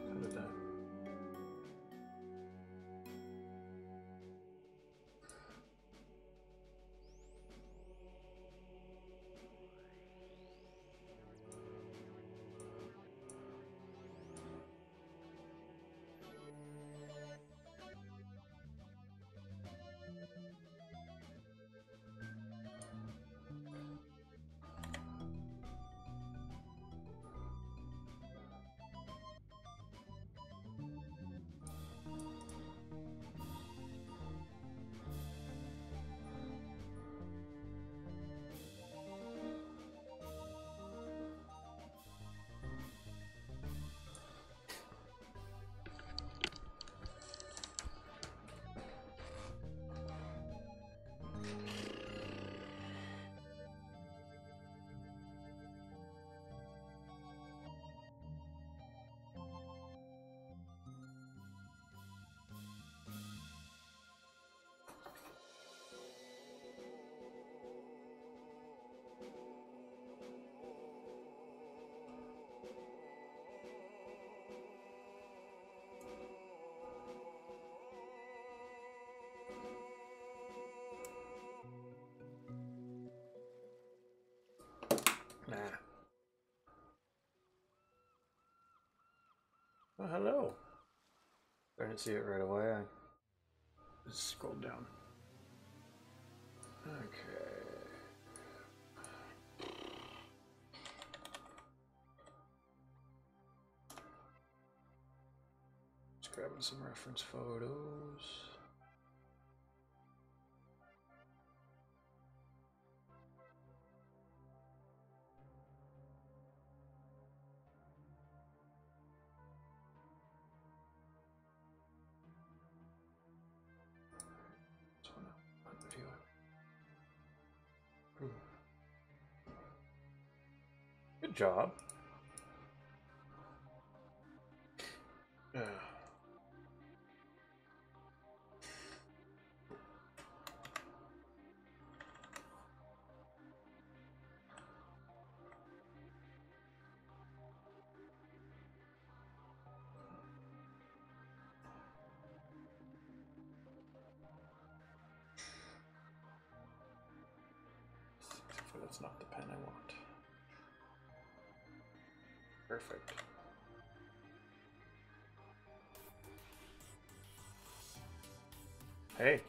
How did that? Nah. Oh, hello. I didn't see it right away. I just scrolled down. Okay. Just grabbing some reference photos. Good job. Yeah. That's not the pen I want. Perfect. Hey,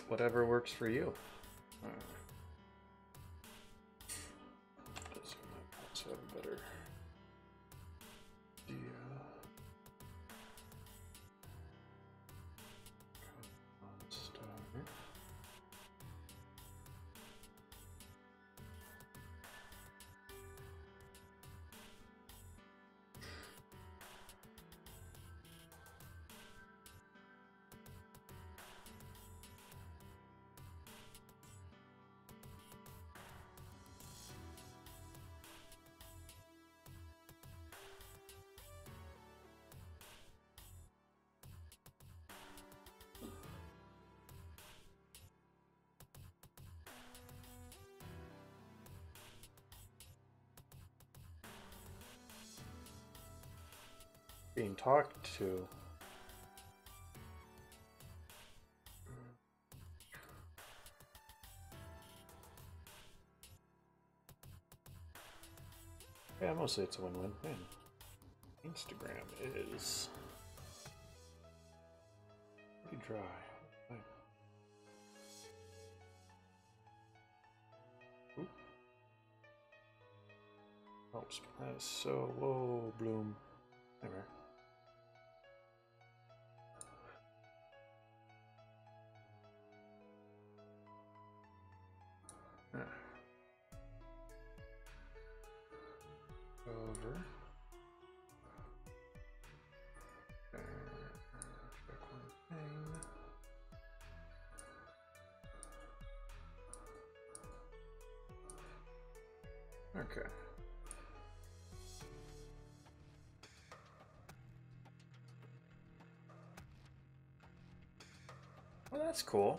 whatever works for you. Does also have a better idea. Being talked to. Yeah, mostly it's a win-win. Man, Instagram is pretty dry. Oop. Helps. That's so whoa, bloom. Anyway. Over. Back one thing. Okay. Well, that's cool.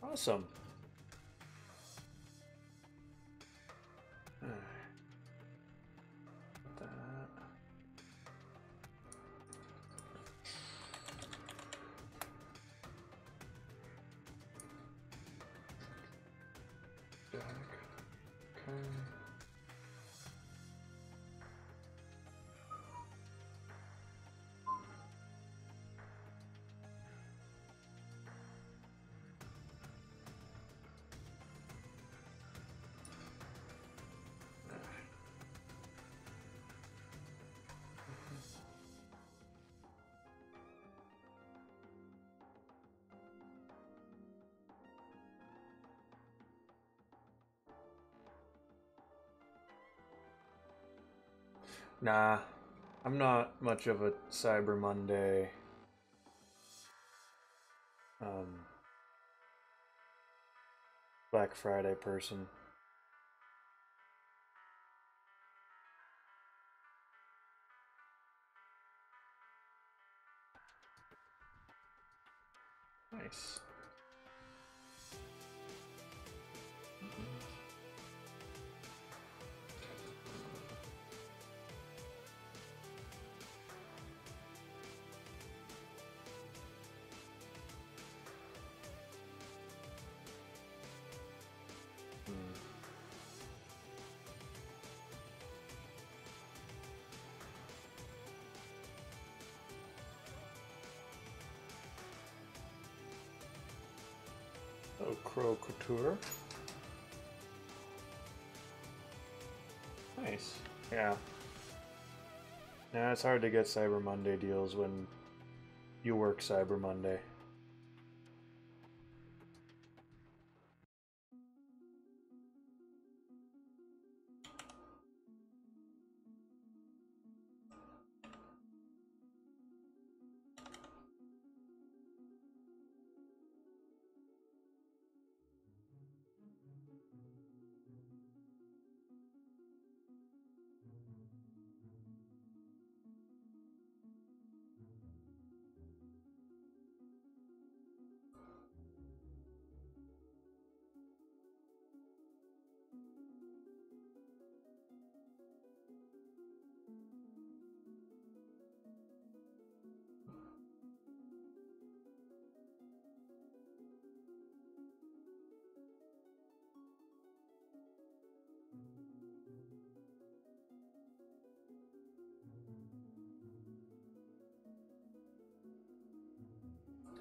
Awesome. Alright. Put that. Back. Okay. Nah, I'm not much of a Cyber Monday um, Black Friday person. Nice. Oh, Crow Couture. Nice. Yeah. Yeah, it's hard to get Cyber Monday deals when you work Cyber Monday.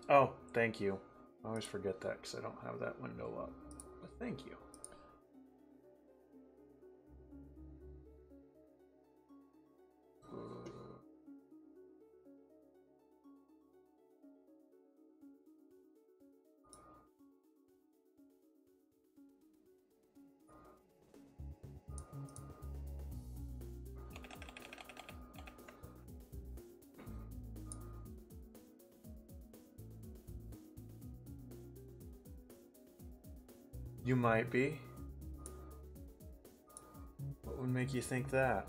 Oh, thank you. I always forget that because I don't have that window up. But thank you. You might be. What would make you think that?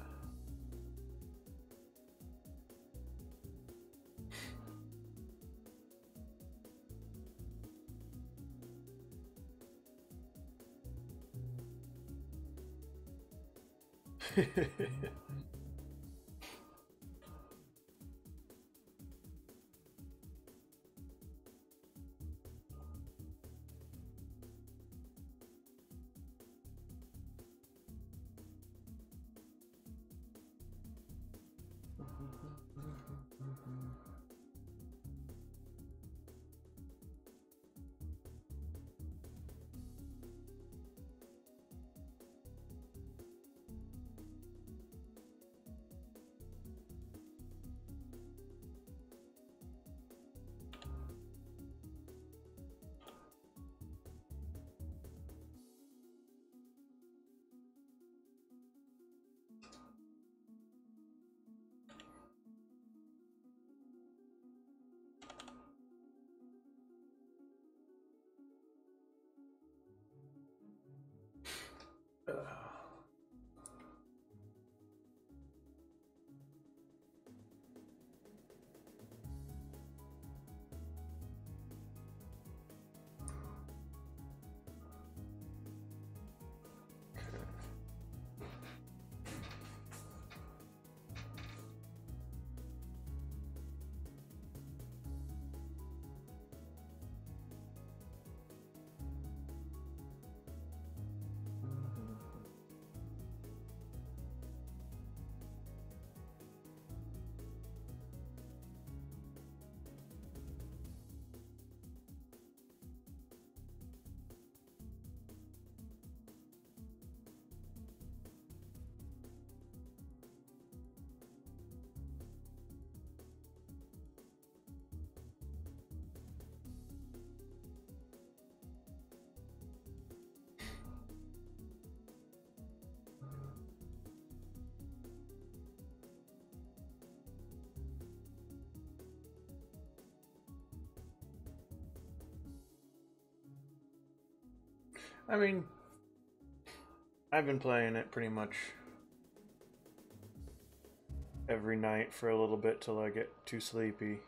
I mean, I've been playing it pretty much every night for a little bit till I get too sleepy.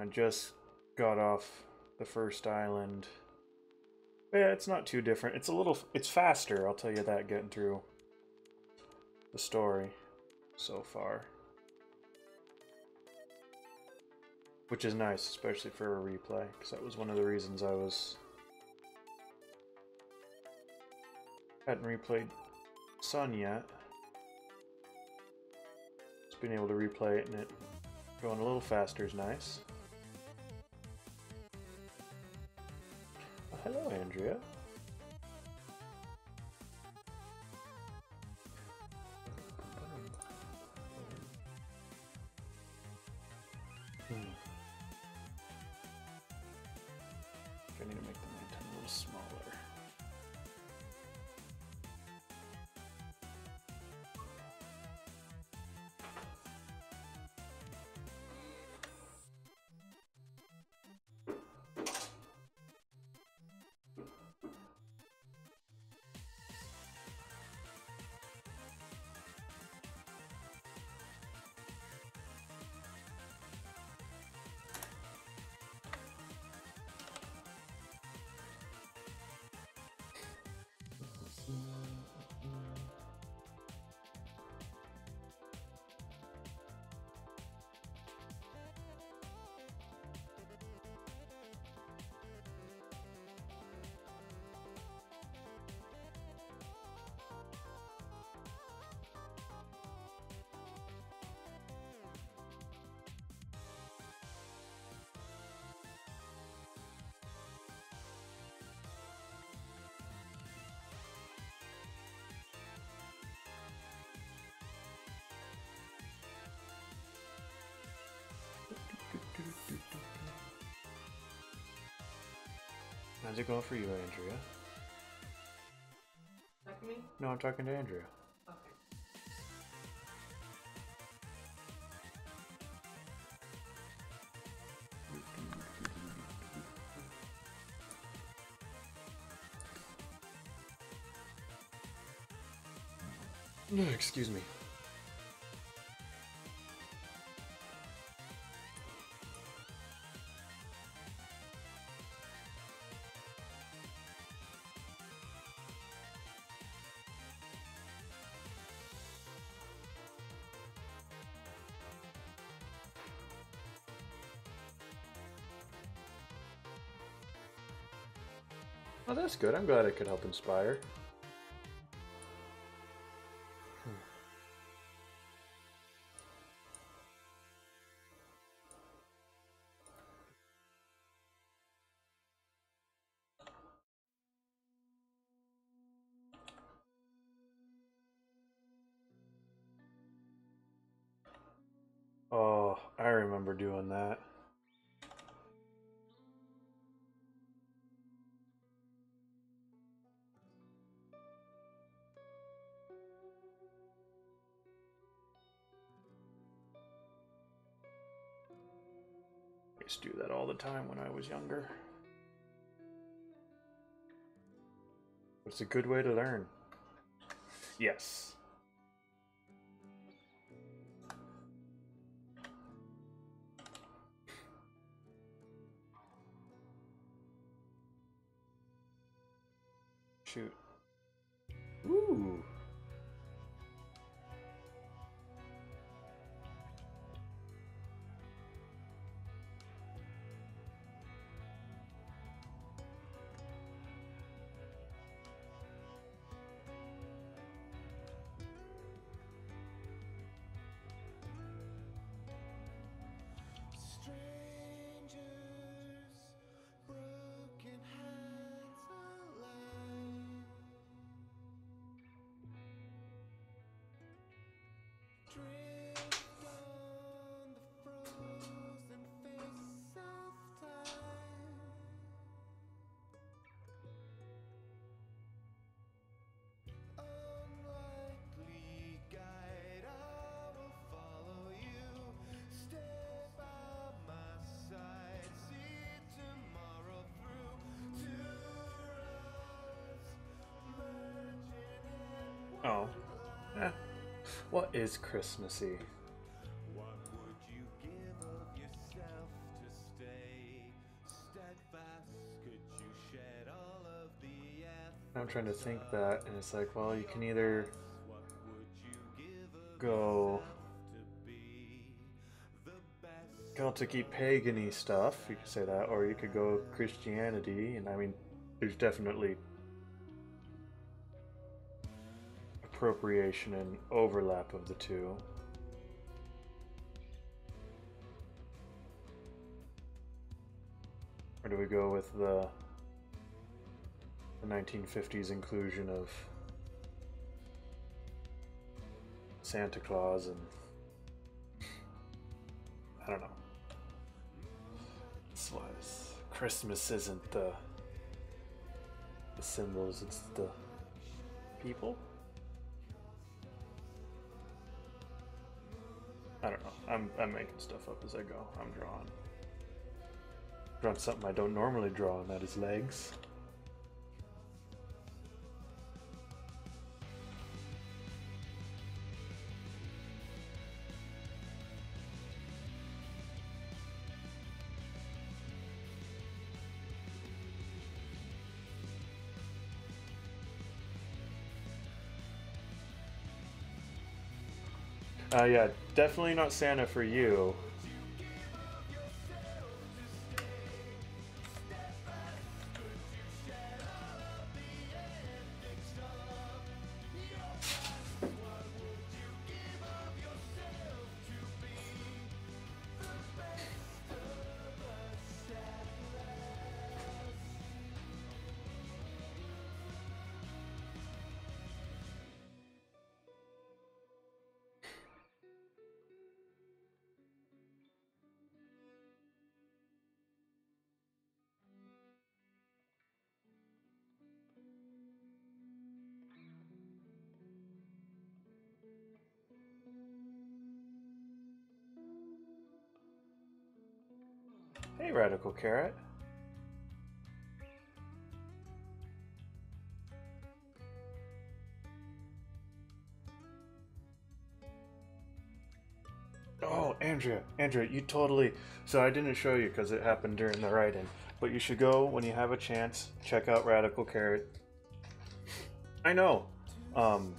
I just got off the first island. Yeah, it's not too different. It's faster, I'll tell you that, getting through the story so far. Which is nice, especially for a replay, because that was one of the reasons I hadn't replayed Sun yet. Just being able to replay it and it going a little faster is nice. Oh, hello, Andrea. I need to make the mountain a little smaller. How's it going for you, Andrea? Talking to me? No, I'm talking to Andrea. Okay. No, excuse me. Oh, that's good. I'm glad I could help inspire. Oh, I remember doing that. I used to do that all the time when I was younger. It's a good way to learn. Yes. Shoot. Ooh. What is Christmassy? What would you give of yourself to stay steadfast? Could you shed all of the I'm trying to ethics think of that, and it's like, well, you can your either past? What would you give of go yourself to be the best Celtic-y of pagan-y the stuff, you could say that, or you could go Christianity, and I mean, there's definitely appropriation and overlap of the two. Or do we go with the 1950s inclusion of Santa Claus and I don't know. This was Christmas isn't the symbols, it's the people. I don't know. I'm making stuff up as I go. I'm drawing something I don't normally draw, and that is legs. Yeah, definitely not Santa for you. Hey, Radical Carrot. Oh, Andrea, you totally. So I didn't show you because it happened during the write-in, but you should go when you have a chance. Check out Radical Carrot. I know, um,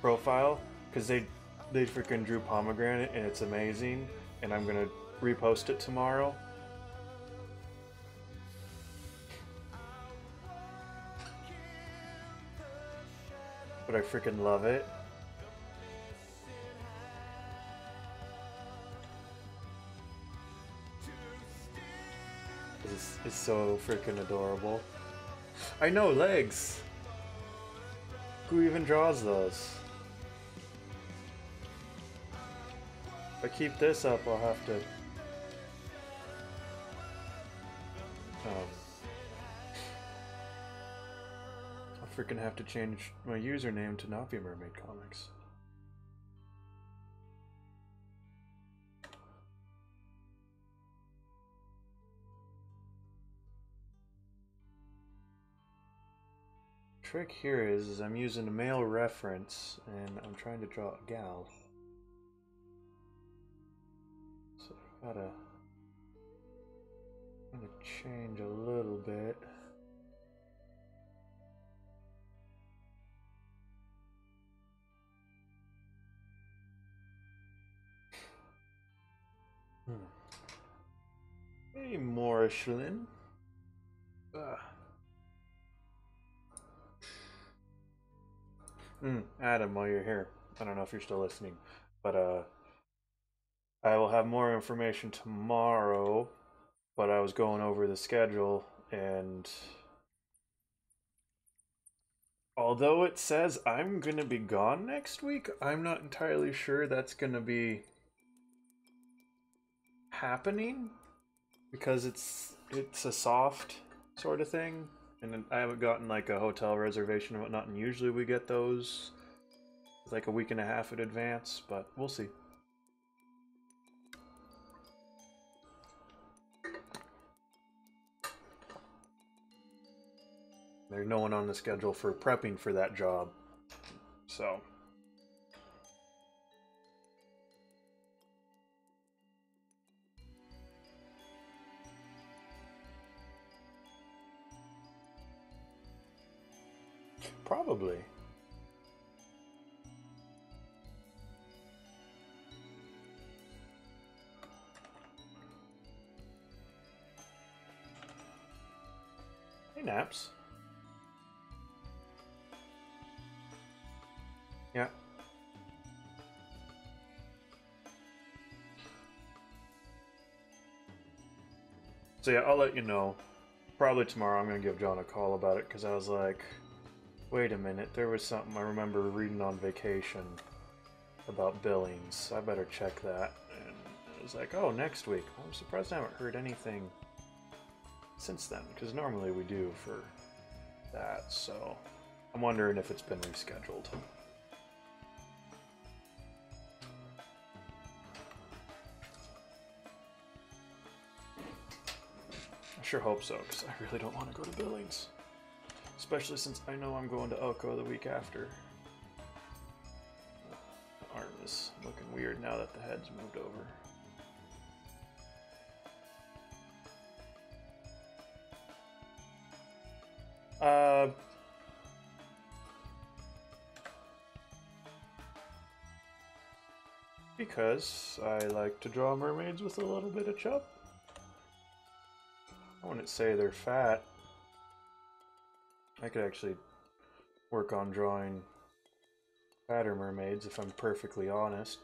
profile because they freaking drew pomegranate and it's amazing, and I'm gonna repost it tomorrow. But I freaking love it. It's so freaking adorable. I know, legs. Who even draws those? If I keep this up, I'll have to. I'll freaking have to change my username to not be MermaidComics. Trick here is I'm using a male reference and I'm trying to draw a gal. So I gotta change a little bit. Hey, Morishlin. Adam, while you're here, I don't know if you're still listening, but I will have more information tomorrow. But I was going over the schedule, and although it says I'm gonna be gone next week, I'm not entirely sure that's gonna be happening because it's a soft sort of thing, and I haven't gotten like a hotel reservation and whatnot. And usually we get those like a week and a half in advance, but we'll see. There's no one on the schedule for prepping for that job, so Probably. Hey, Naps. Yeah. So yeah, I'll let you know. Probably tomorrow I'm going to give John a call about it, because I was like, wait a minute, there was something I remember reading on vacation about billings. I better check that. And it was like, oh, next week. I'm surprised I haven't heard anything since then, because normally we do for that, so I'm wondering if it's been rescheduled. I sure hope so, because I really don't want to go to Billings. Especially since I know I'm going to Elko the week after. The arm is looking weird now that the head's moved over. Because I like to draw mermaids with a little bit of chub. I wouldn't say they're fat. I could actually work on drawing fatter mermaids if I'm perfectly honest.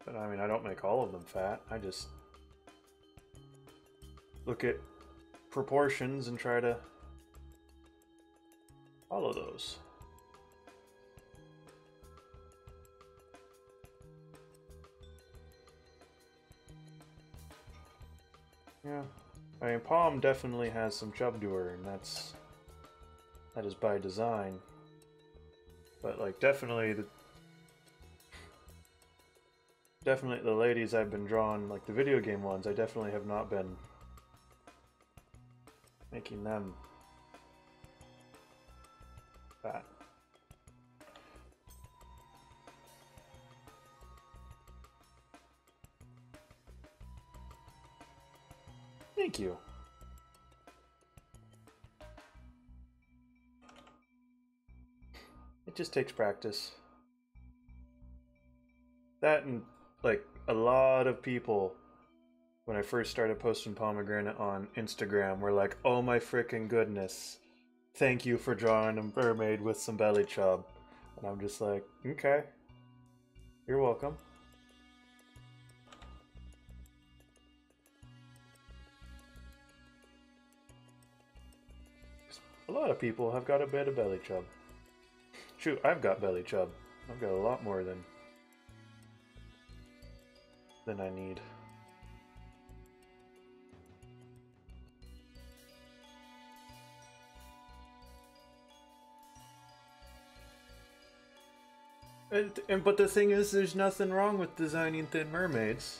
But I mean, I don't make all of them fat. I just look at proportions and try to follow those. Yeah, I mean, Palm definitely has some chub to her, and that is by design. But like, definitely the ladies I've been drawing, like the video game ones, I definitely have not been making them fat. Thank you. It just takes practice. That and like a lot of people when I first started posting pomegranate on Instagram were like, oh my freaking goodness, thank you for drawing a mermaid with some belly chub. And I'm just like, okay, you're welcome. A lot of people have got a bit of belly chub. Shoot, I've got belly chub. I've got a lot more than I need. But the thing is, there's nothing wrong with designing thin mermaids.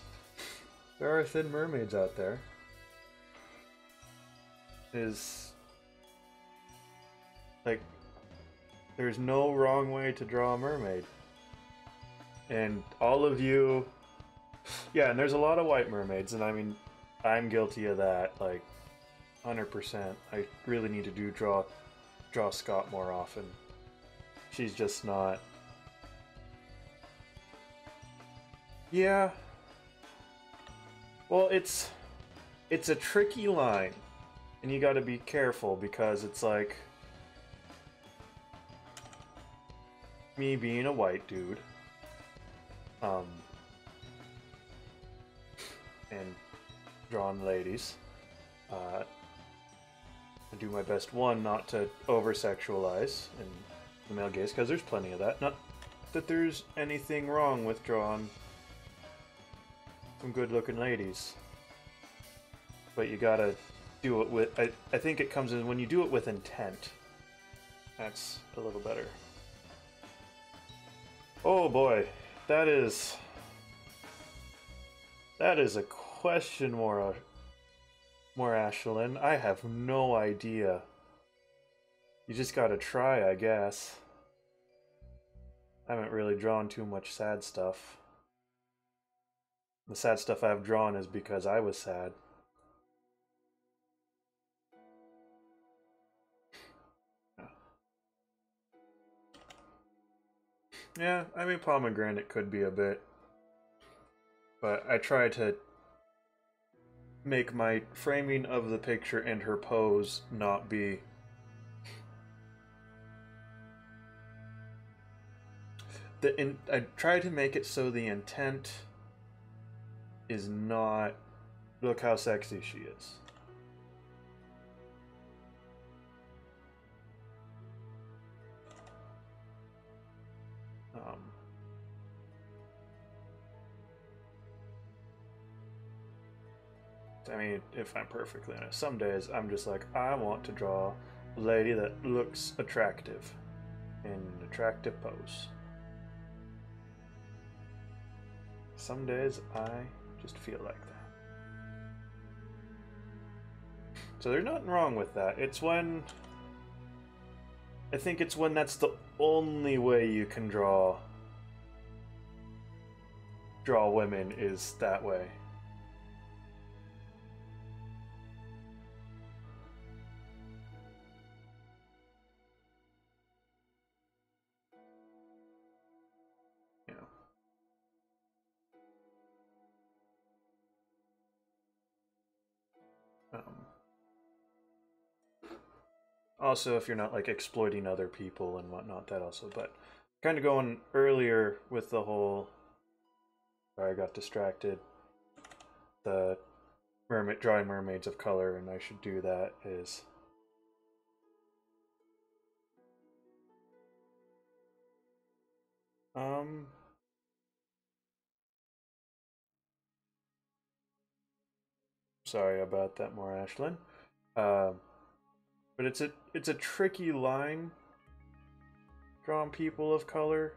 There are thin mermaids out there. Like, there's no wrong way to draw a mermaid. And all of you... Yeah, and there's a lot of white mermaids, and I mean, I'm guilty of that, like, 100%. I really need to draw Scott more often. She's just not... Yeah. Well, it's a tricky line, and you gotta be careful, because it's like... me being a white dude, and drawing ladies, I do my best, one, not to over-sexualize in the male gaze, because there's plenty of that. Not that there's anything wrong with drawing some good-looking ladies, but you gotta do it with... I think it comes in when you do it with intent. That's a little better. Oh boy, that is a question more Ashlyn. I have no idea. You just gotta try, I guess. I haven't really drawn too much sad stuff. The sad stuff I've drawn is because I was sad. Yeah, I mean, pomegranate could be a bit. But I try to make my framing of the picture and her pose not be I try to make it so the intent is not look how sexy she is. I mean, if I'm perfectly honest, some days I'm just like, I want to draw a lady that looks attractive in an attractive pose. Some days I just feel like that. So there's nothing wrong with that. It's when I think it's when that's the only way you can draw women is that way. You know. Also, if you're not like exploiting other people and whatnot, that also. But kind of going earlier with the whole. Sorry, I got distracted. The drawing mermaids of color, and I should do that. Is sorry about that, more Ashlyn. But it's a tricky line drawing people of color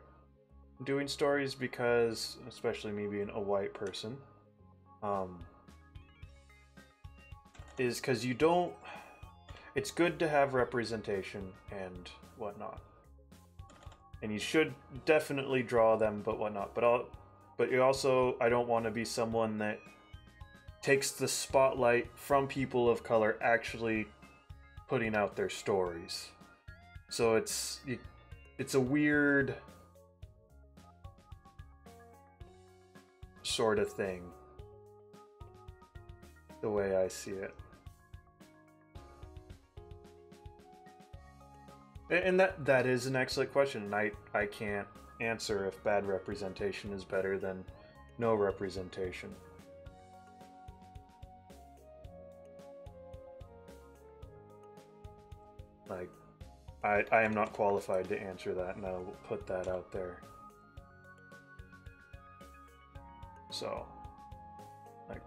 doing stories because, especially me being a white person, is because you don't. It's good to have representation and whatnot, and you should definitely draw them, but whatnot. But you also, I don't want to be someone that takes the spotlight from people of color actually putting out their stories. So it's a weird sort of thing, the way I see it. And that is an excellent question, and I can't answer if bad representation is better than no representation. Like, I am not qualified to answer that, and I'll put that out there. So, like,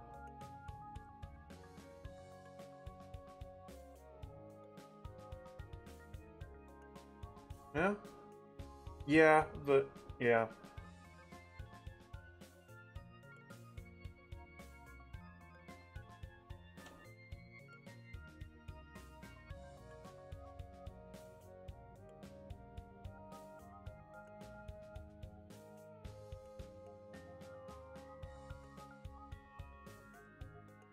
yeah, but yeah.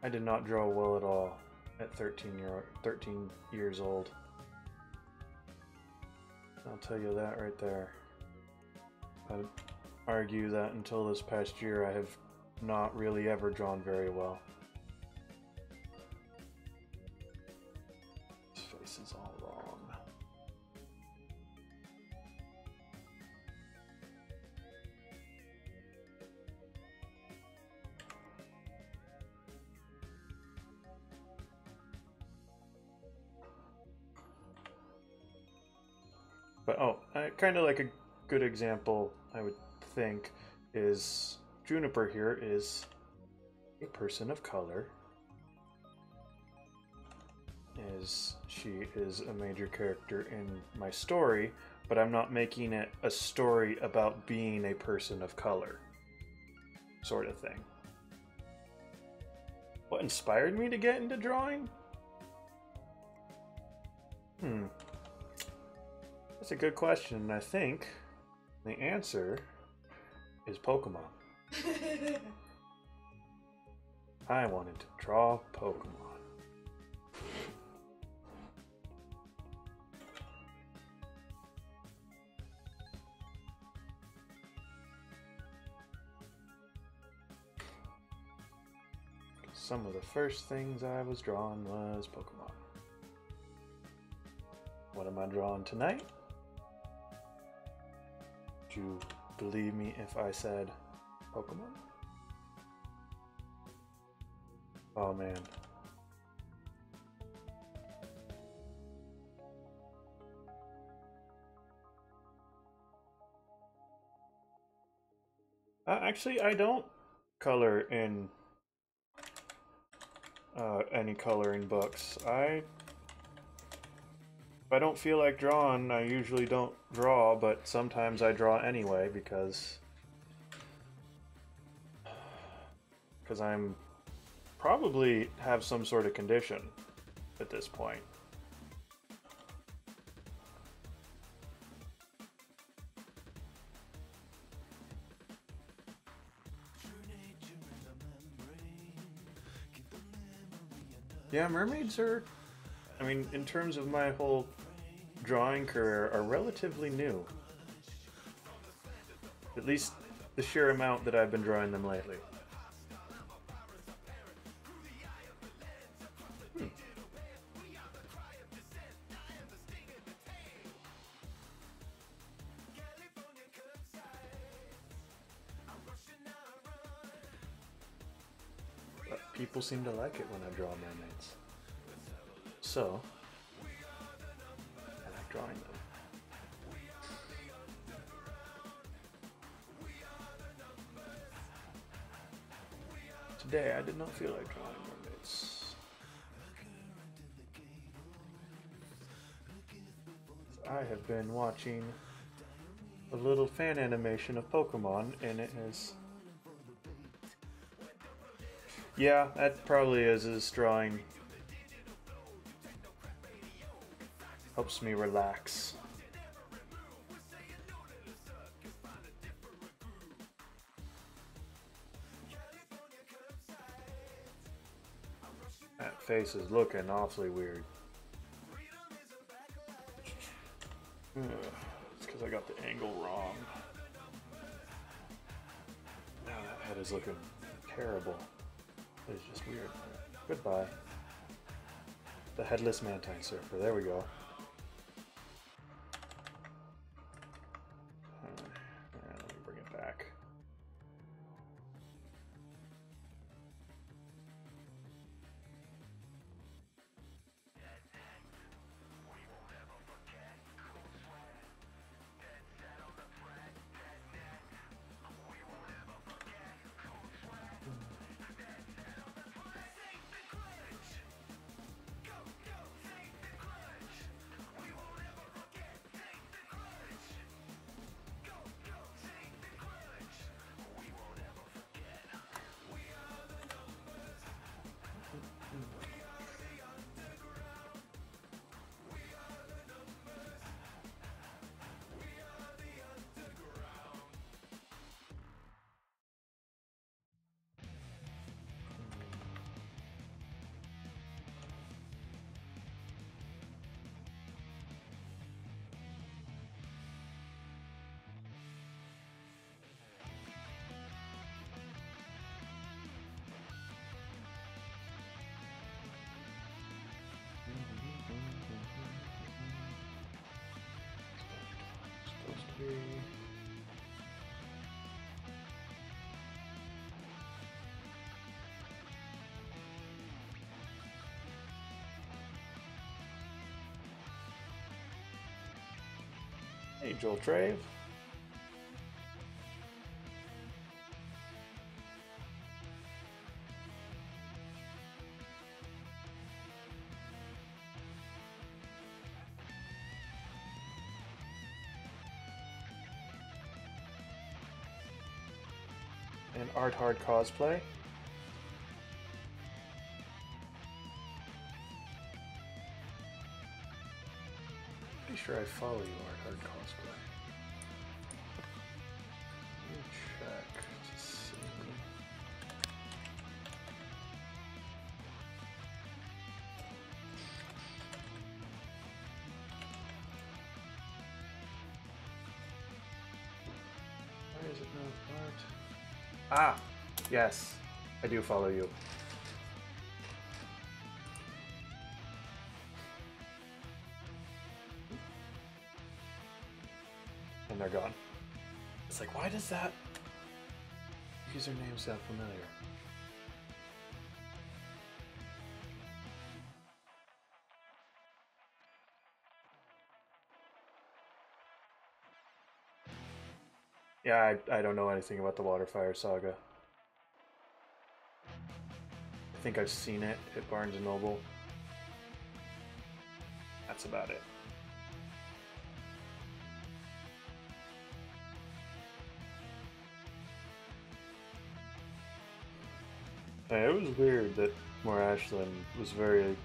I did not draw well at all at 13 years old. I'll tell you that right there. I'd argue that until this past year I have not really ever drawn very well. His face is all wrong. But kind of like a good example, I would think, is Juniper here is a person of color. She is a major character in my story, but I'm not making it a story about being a person of color, sort of thing. What inspired me to get into drawing? That's a good question, and I think the answer is Pokemon. I wanted to draw Pokemon. some of the first things I was drawing was Pokemon. What am I drawing tonight? Would you believe me if I said Pokemon? Oh man. Actually, I don't color in any coloring books. If I don't feel like drawing, I usually don't draw, but sometimes I draw anyway because I'm probably have some sort of condition at this point. Yeah, mermaids are, I mean, in terms of my whole drawing career, are relatively new. At least the sheer amount that I've been drawing them lately. But people seem to like it when I draw mermaids. So, I like drawing them. Today I did not feel like drawing mermaids. I have been watching a little fan animation of Pokemon, and it has... Yeah, that probably is drawing. Helps me relax. That face is looking awfully weird. It's because I got the angle wrong. Now that head is looking terrible. It's just weird. Goodbye. The headless Mantine Surfer. There we go. Let me bring it back. Hey, Joel Trave. And Art Hard Cosplay. Pretty sure I follow you, Art Hard Cosplay. Let me check to see. Why is it not Art? Ah, yes, I do follow you. and they're gone. It's like, why does that username sound familiar? Yeah, I don't know anything about the Waterfire Saga. I think I've seen it at Barnes & Noble. That's about it. It was weird that Moore Ashland was very...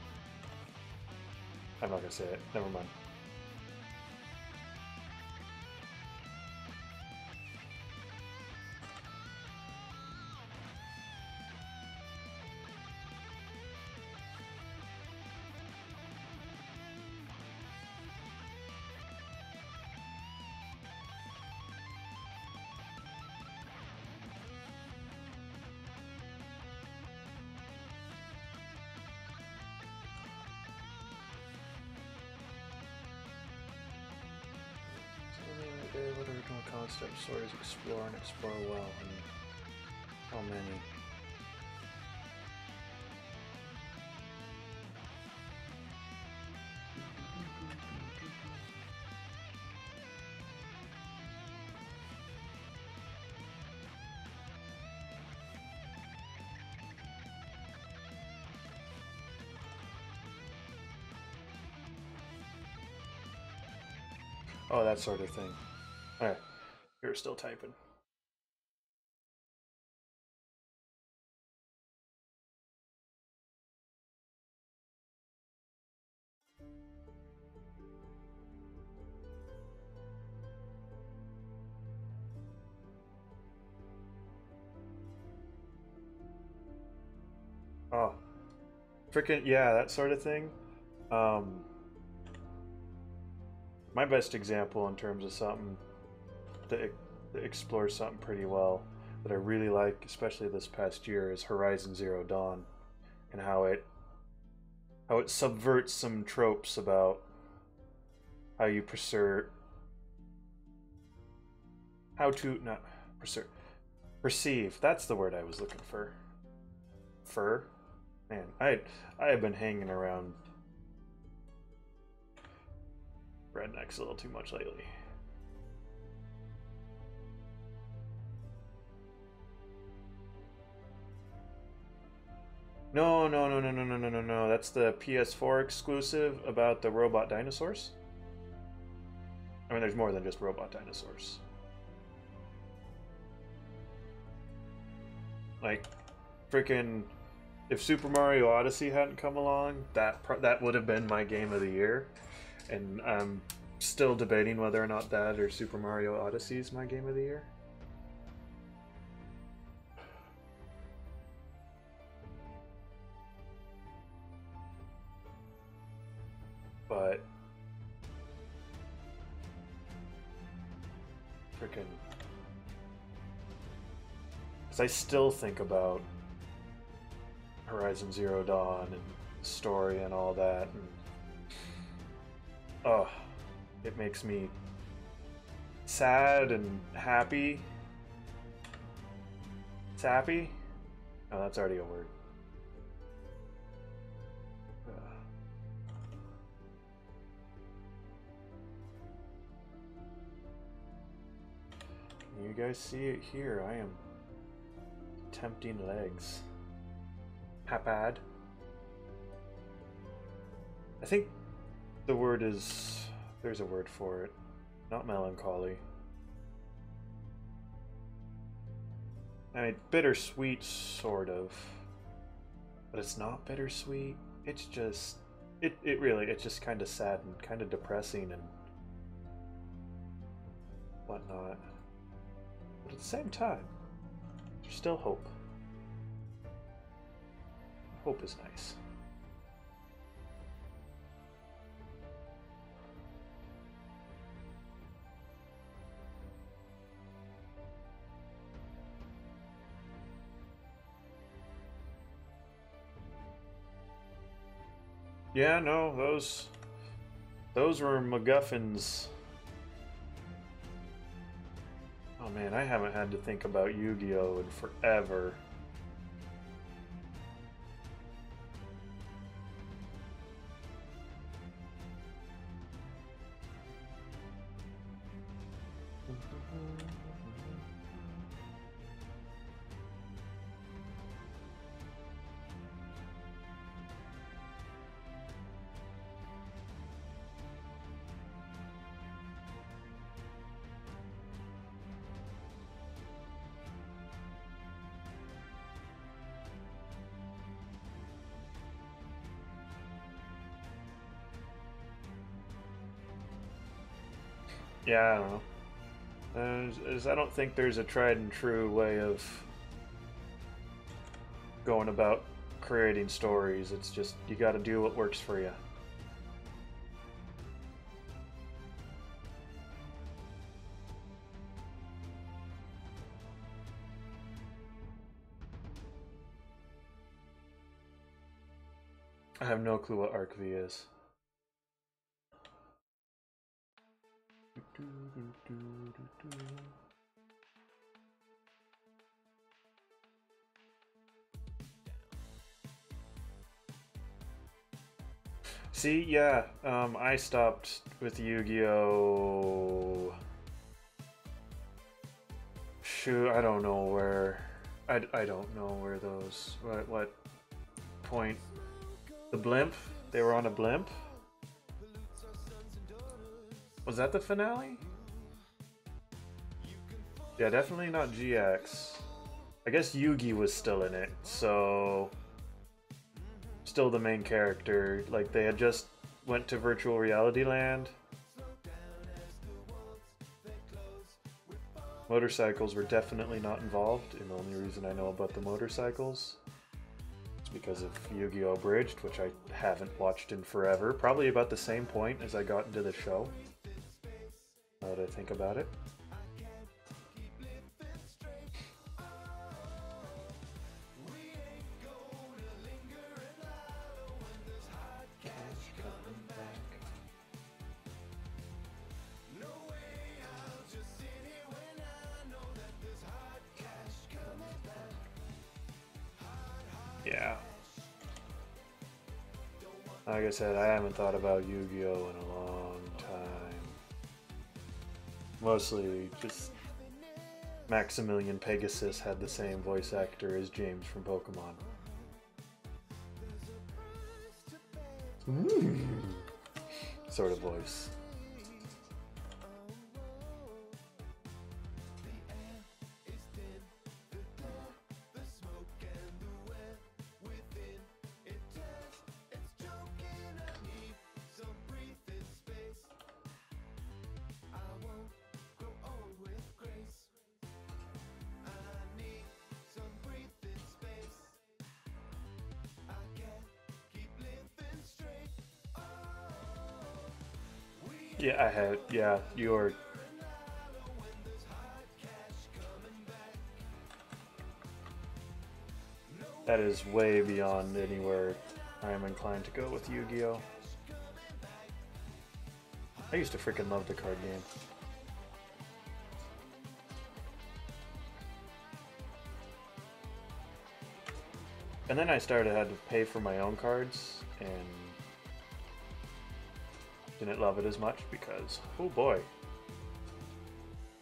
I'm not gonna say it, never mind. What original concept stories explore and explore well, and how many? Oh, that sort of thing. Alright, you're still typing. Oh, freaking yeah, that sort of thing. My best example in terms of something that explores something pretty well that I really like, especially this past year, is Horizon Zero Dawn, and how it subverts some tropes about how you perceive. That's the word I was looking for. Man, I have been hanging around rednecks a little too much lately. No. That's the PS4 exclusive about the robot dinosaurs. I mean, there's more than just robot dinosaurs. Like, freaking, if Super Mario Odyssey hadn't come along, that would have been my game of the year. And I'm still debating whether or not that or Super Mario Odyssey is my game of the year. But freaking, because I still think about Horizon Zero Dawn and story and all that, and oh, it makes me sad and happy. It's happy? Oh, that's already a word. You guys see it here. I am tempting legs. Papad. I think the word is... there's a word for it. Not melancholy. I mean, bittersweet, sort of. But it's not bittersweet. It's just... It really, it's just kind of sad and kind of depressing and whatnot. But at the same time, there's still hope. Hope is nice. Yeah, no, those were MacGuffins man, I haven't had to think about Yu-Gi-Oh! In forever. Yeah, I don't know. I don't think there's a tried and true way of going about creating stories. It's just you got to do what works for you. I have no clue what Arc V is. See, yeah, I stopped with Yu-Gi-Oh! Shoot, I don't know where. I don't know where those. What point? The blimp? They were on a blimp? Was that the finale? Yeah, definitely not GX. I guess Yugi was still in it, so still the main character. Like, they had just went to virtual reality land. Motorcycles were definitely not involved, and the only reason I know about the motorcycles is because of Yu-Gi-Oh! Abridged, which I haven't watched in forever. Probably about the same point as I got into the show, now that I think about it. Yeah. Like I said, I haven't thought about Yu-Gi-Oh! In a long time. Mostly just Maximilian Pegasus had the same voice actor as James from Pokemon. Sort of voice. Yeah, I had. Yeah, you're. That is way beyond anywhere I am inclined to go with Yu-Gi-Oh! I used to freaking love the card game. And then I started had to pay for my own cards and didn't love it as much because, oh boy,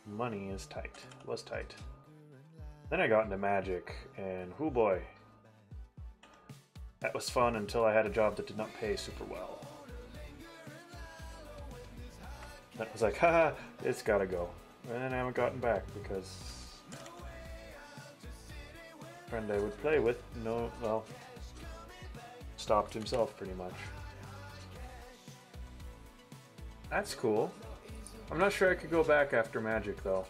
money is tight. Was tight. Then I got into Magic and, oh boy, that was fun until I had a job that did not pay super well. That was like, haha, it's gotta go. And then I haven't gotten back because the friend I would play with, stopped himself pretty much. That's cool. I'm not sure I could go back after Magic though.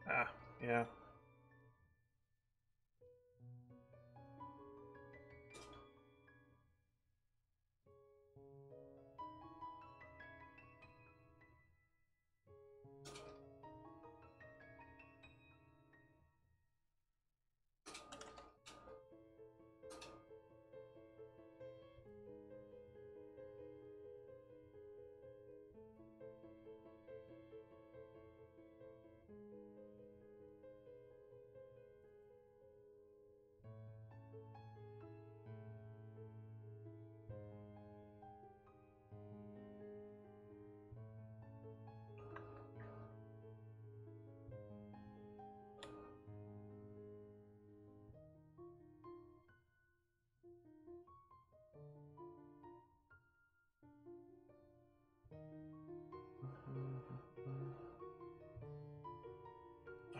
Ah, yeah.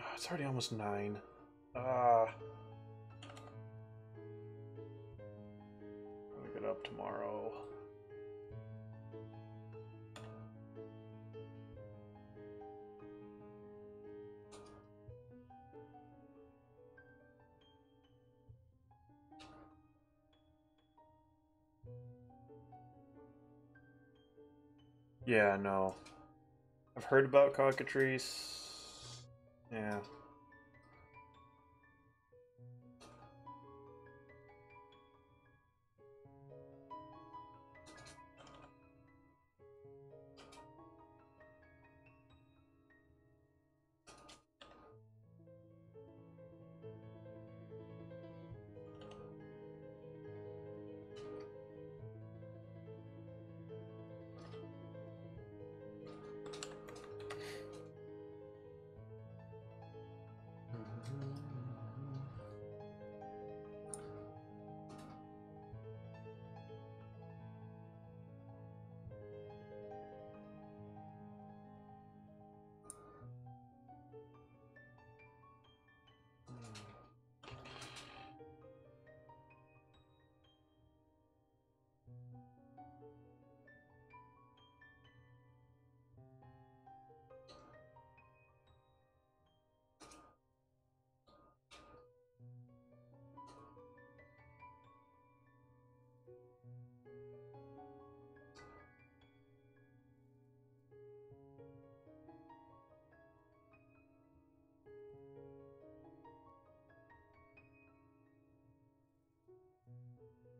Oh, it's already almost 9. Ah. I'll get up tomorrow. Yeah, no. I've heard about cockatrice. Yeah.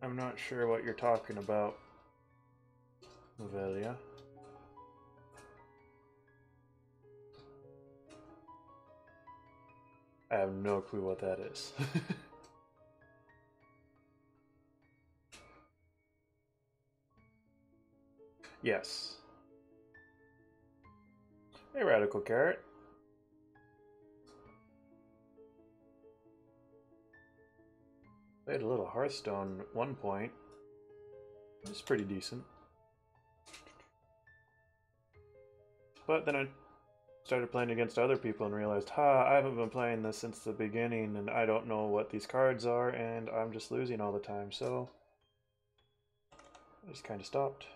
I'm not sure what you're talking about, Novelia. I have no clue what that is. Yes. Hey, Radical Carrot. Played a little Hearthstone at one point. It was pretty decent. But then I started playing against other people and realized, I haven't been playing this since the beginning and I don't know what these cards are and I'm just losing all the time, so I just kind of stopped.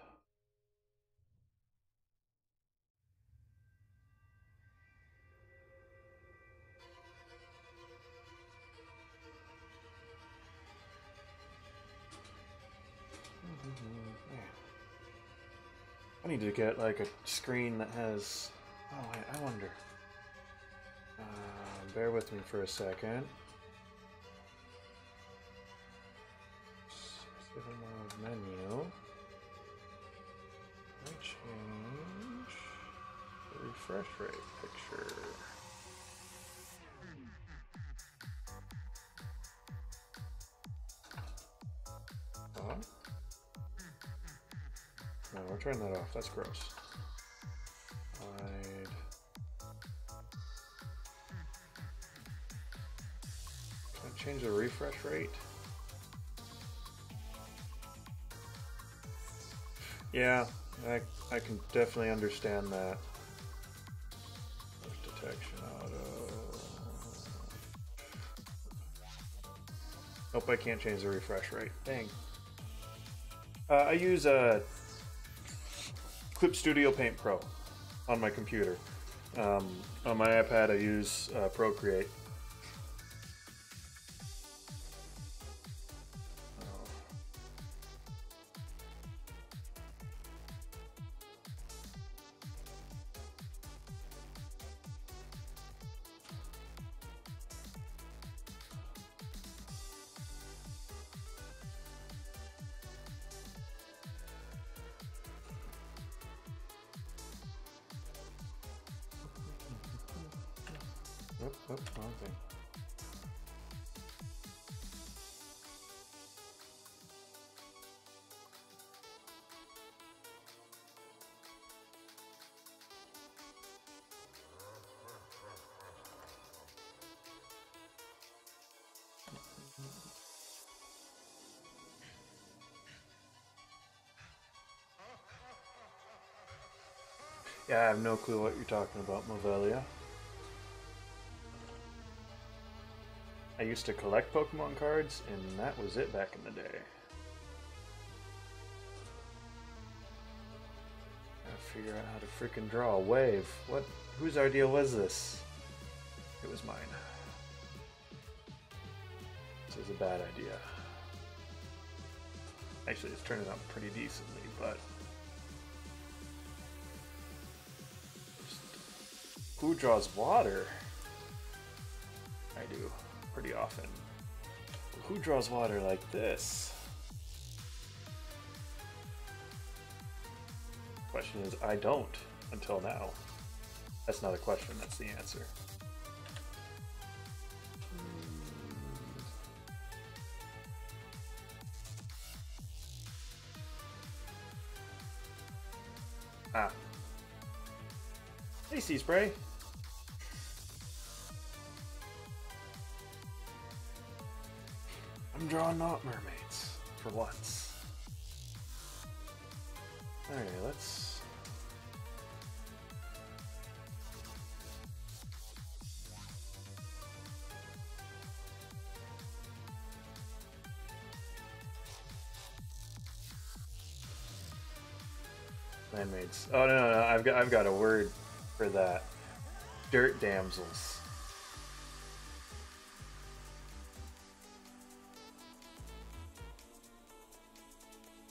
I need to get like a screen that has... Oh wait, I wonder. Bear with me for a second. Civil mode menu. I change the refresh rate picture. On. No, we're turning that off. That's gross. Hide. Can I change the refresh rate? Yeah, I can definitely understand that. Detection auto. Nope, I can't change the refresh rate. Dang. I use Clip Studio Paint Pro on my computer. On my iPad, I use Procreate. Wrong thing. Yeah, I have no clue what you're talking about, Movelia. I used to collect Pokemon cards, and that was it back in the day. Gotta figure out how to freaking draw a wave. What? Whose idea was this? It was mine. This is a bad idea. Actually, it's turning out pretty decently, but... Who draws water? I do, pretty often. Who draws water like this? Question is, I don't, until now. That's not a question, that's the answer. Ah. Hey, Sea Spray. I'm drawing not mermaids, for once. Alright, let's... Landmaids. Oh no, I've got a word for that. Dirt damsels.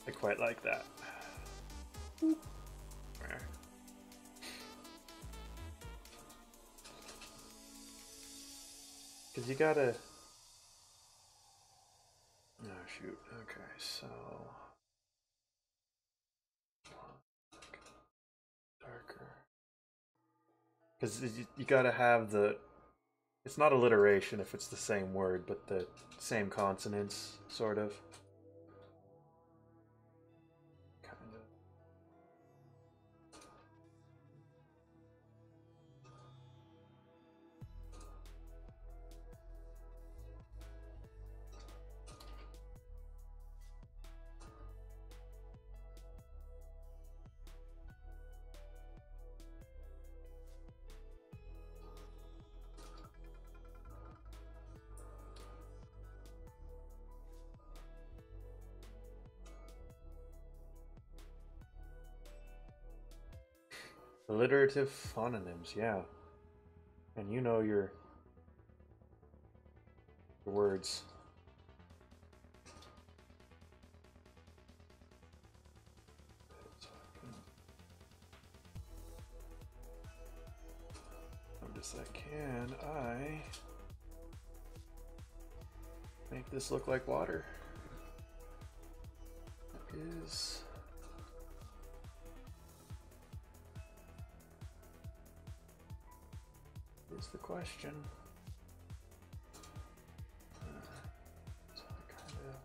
I quite like that. Because you gotta... Oh shoot, okay, so... Darker. Because you gotta have the... It's not alliteration if it's the same word, but the same consonants, sort of. Alliterative phononyms, yeah. And you know your words. Notice I can I make this look like water? That is the question. So I kind of...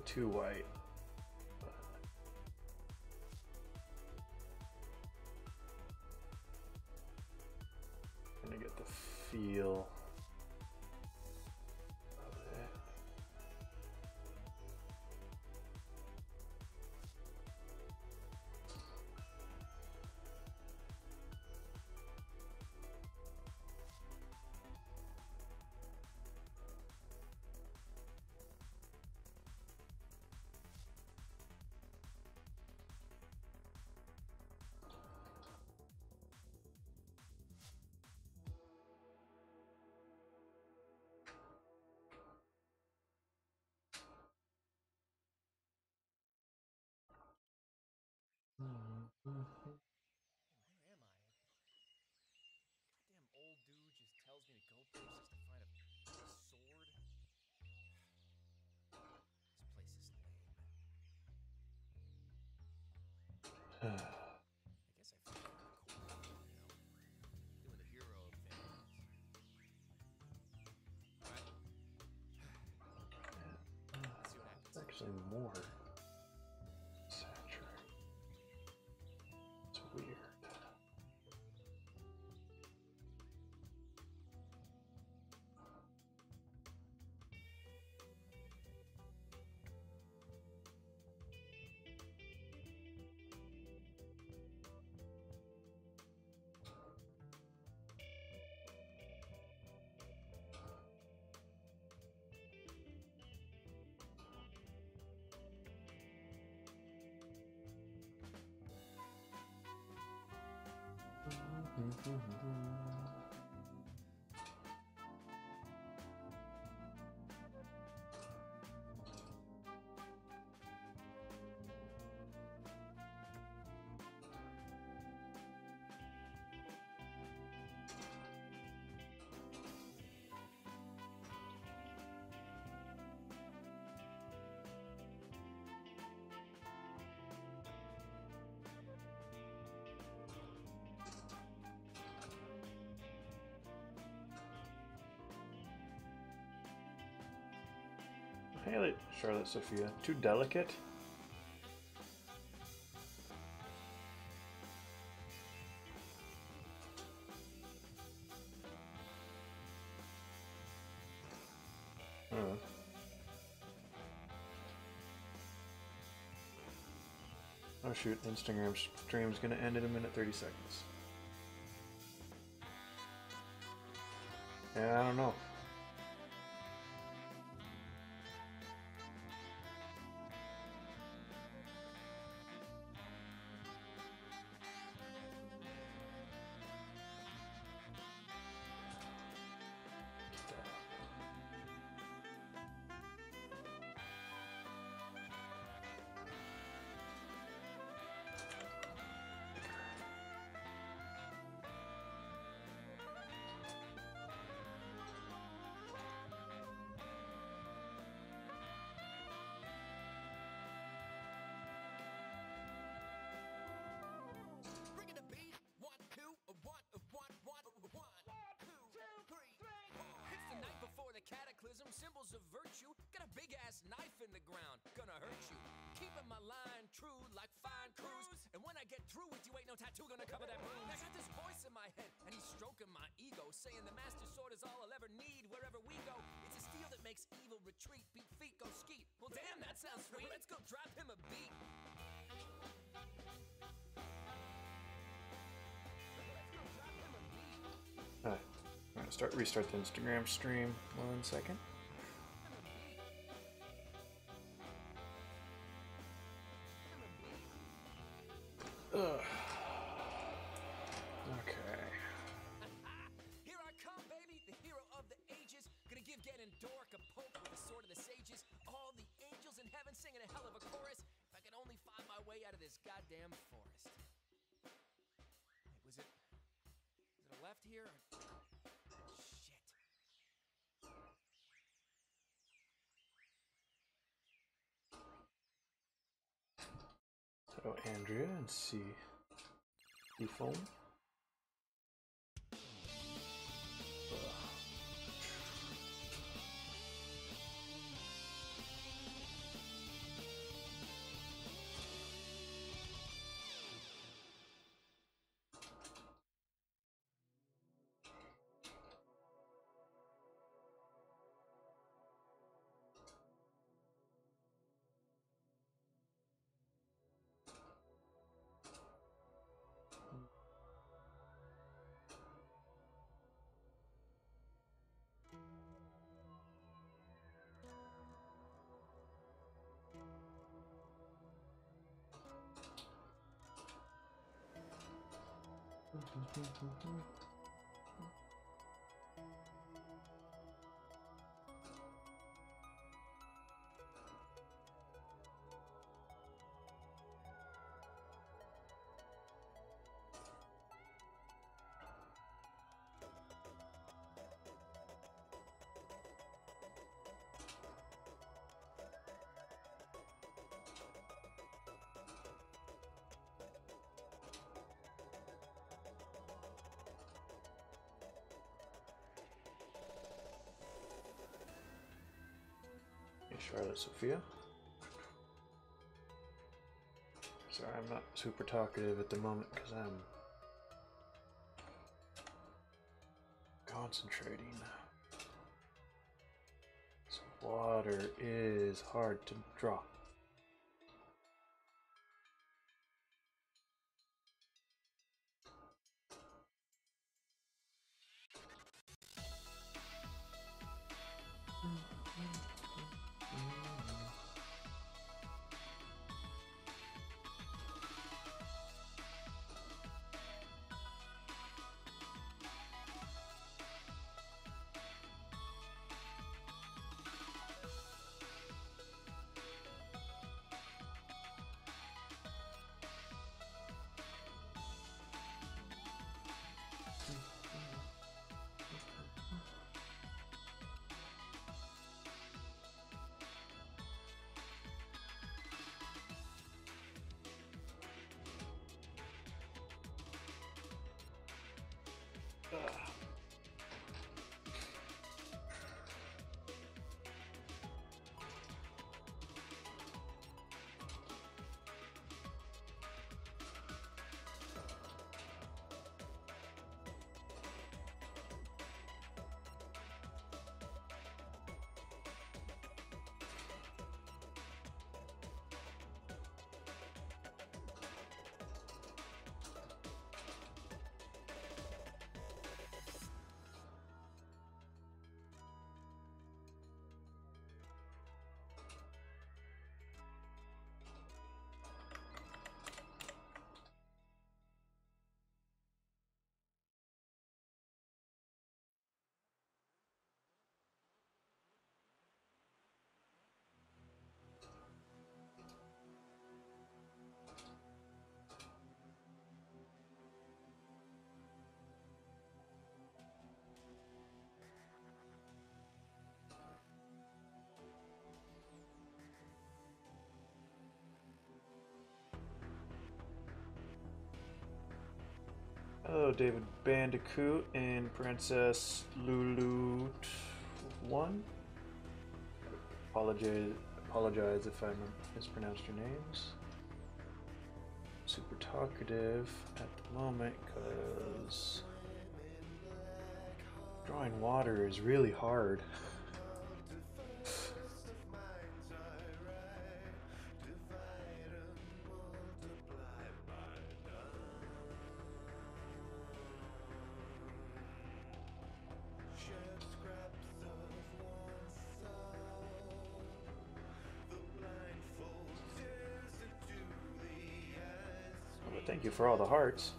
too white. Where am I? Goddamn old dude just tells me to go places to find a sword. This place is lame. I guess I feel kind of cool, you know, doing the hero thing. Alright. Let's see what happens. It's actually more saturated. It's weird. Hey, Charlotte Sophia, too delicate? Oh. Oh shoot, Instagram stream's gonna end in a minute 30 seconds. Yeah, I don't know. Cataclysm, symbols of virtue. Got a big ass knife in the ground, gonna hurt you. Keeping my line true like fine cruise. And when I get through with you, ain't no tattoo gonna cover that bruise. I got this voice in my head, and he's stroking my ego, saying the master sword is all I'll ever need wherever we go. It's a steel that makes evil retreat, beat feet, go skeet. Well, damn, that sounds sweet. Let's go drop him a beat. Alright, I'm gonna restart the Instagram stream. 1 second. Ugh. Okay. Here I come, baby, the hero of the ages. Gonna give Ganondorf a poke with the sword of the sages. All the angels in heaven singing a hell of a chorus. If I could only find my way out of this goddamn forest. Wait, was it a left here? Shit. Hello, Andrea, and see phone. Charlotte Sophia. Sorry, I'm not super talkative at the moment because I'm concentrating. So water is hard to draw. Hello, David Bandicoot and Princess Lulu 1. Apologize if I mispronounced your names. Super talkative at the moment because drawing water is really hard. But thank you for all the hearts.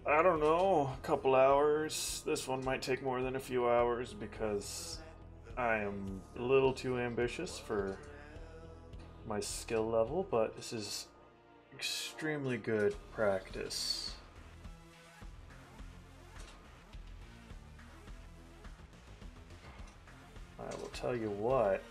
I don't know, a couple hours. This one might take more than a few hours because I am a little too ambitious for my skill level, but this is extremely good practice. I will tell you what.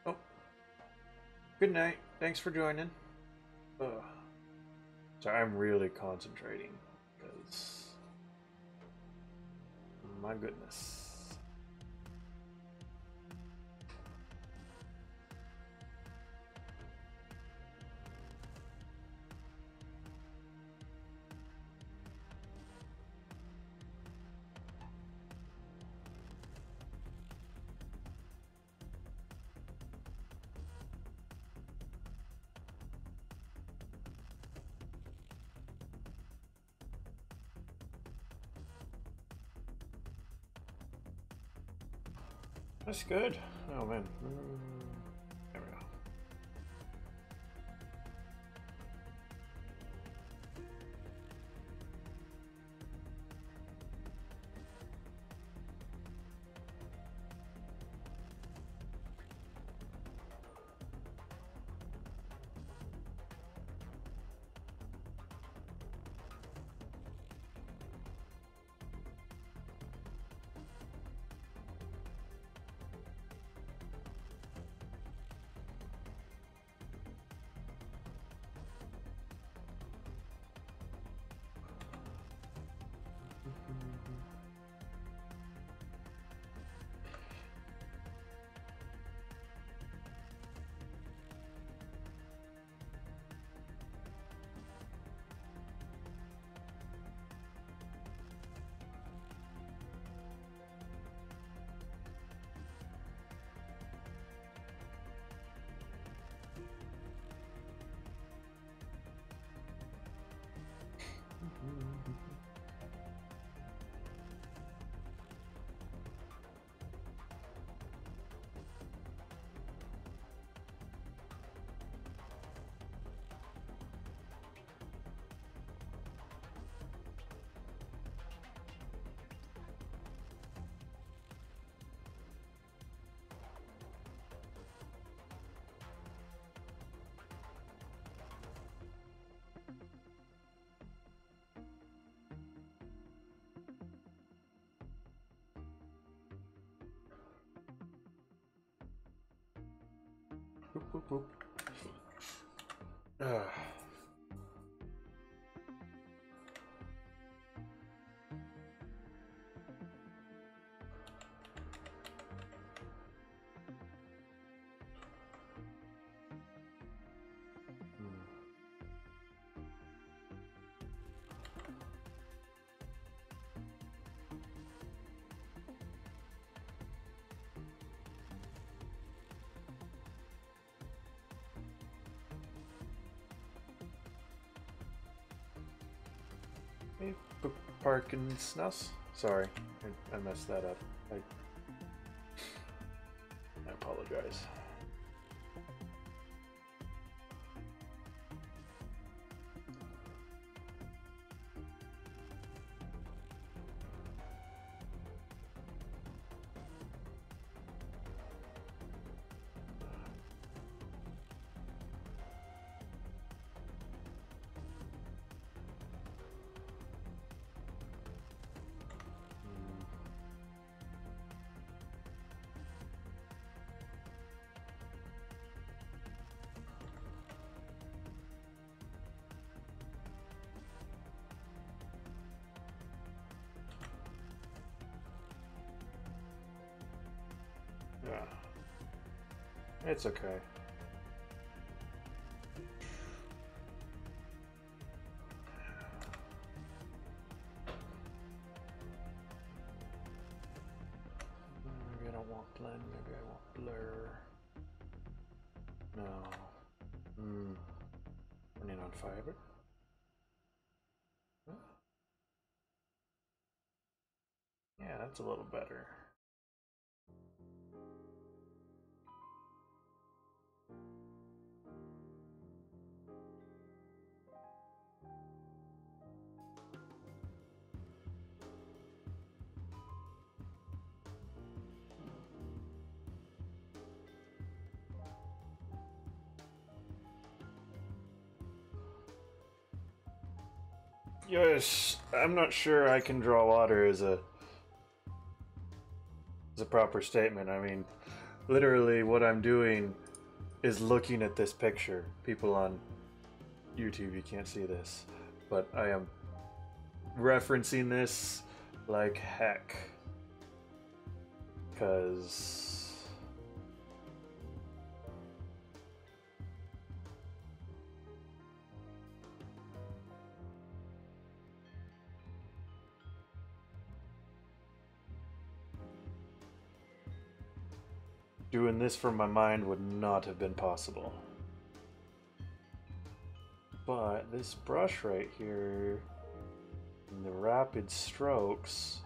Oh, good night. Thanks for joining. Ugh. Sorry, I'm really concentrating because my goodness. That's good. Oh man. There we go. Boop, boop, boop. Hey, Parkinson's. Sorry, I messed that up. I apologize. It's okay. Maybe I don't want blend, maybe I want blur. No. Running on fiber. Yeah, that's a little better. Yes, I'm not sure I can draw water as a proper statement. I mean, literally what I'm doing is looking at this picture. People on YouTube, you can't see this, but I am referencing this like heck. Because doing this from my mind would not have been possible. But this brush right here, and the rapid strokes,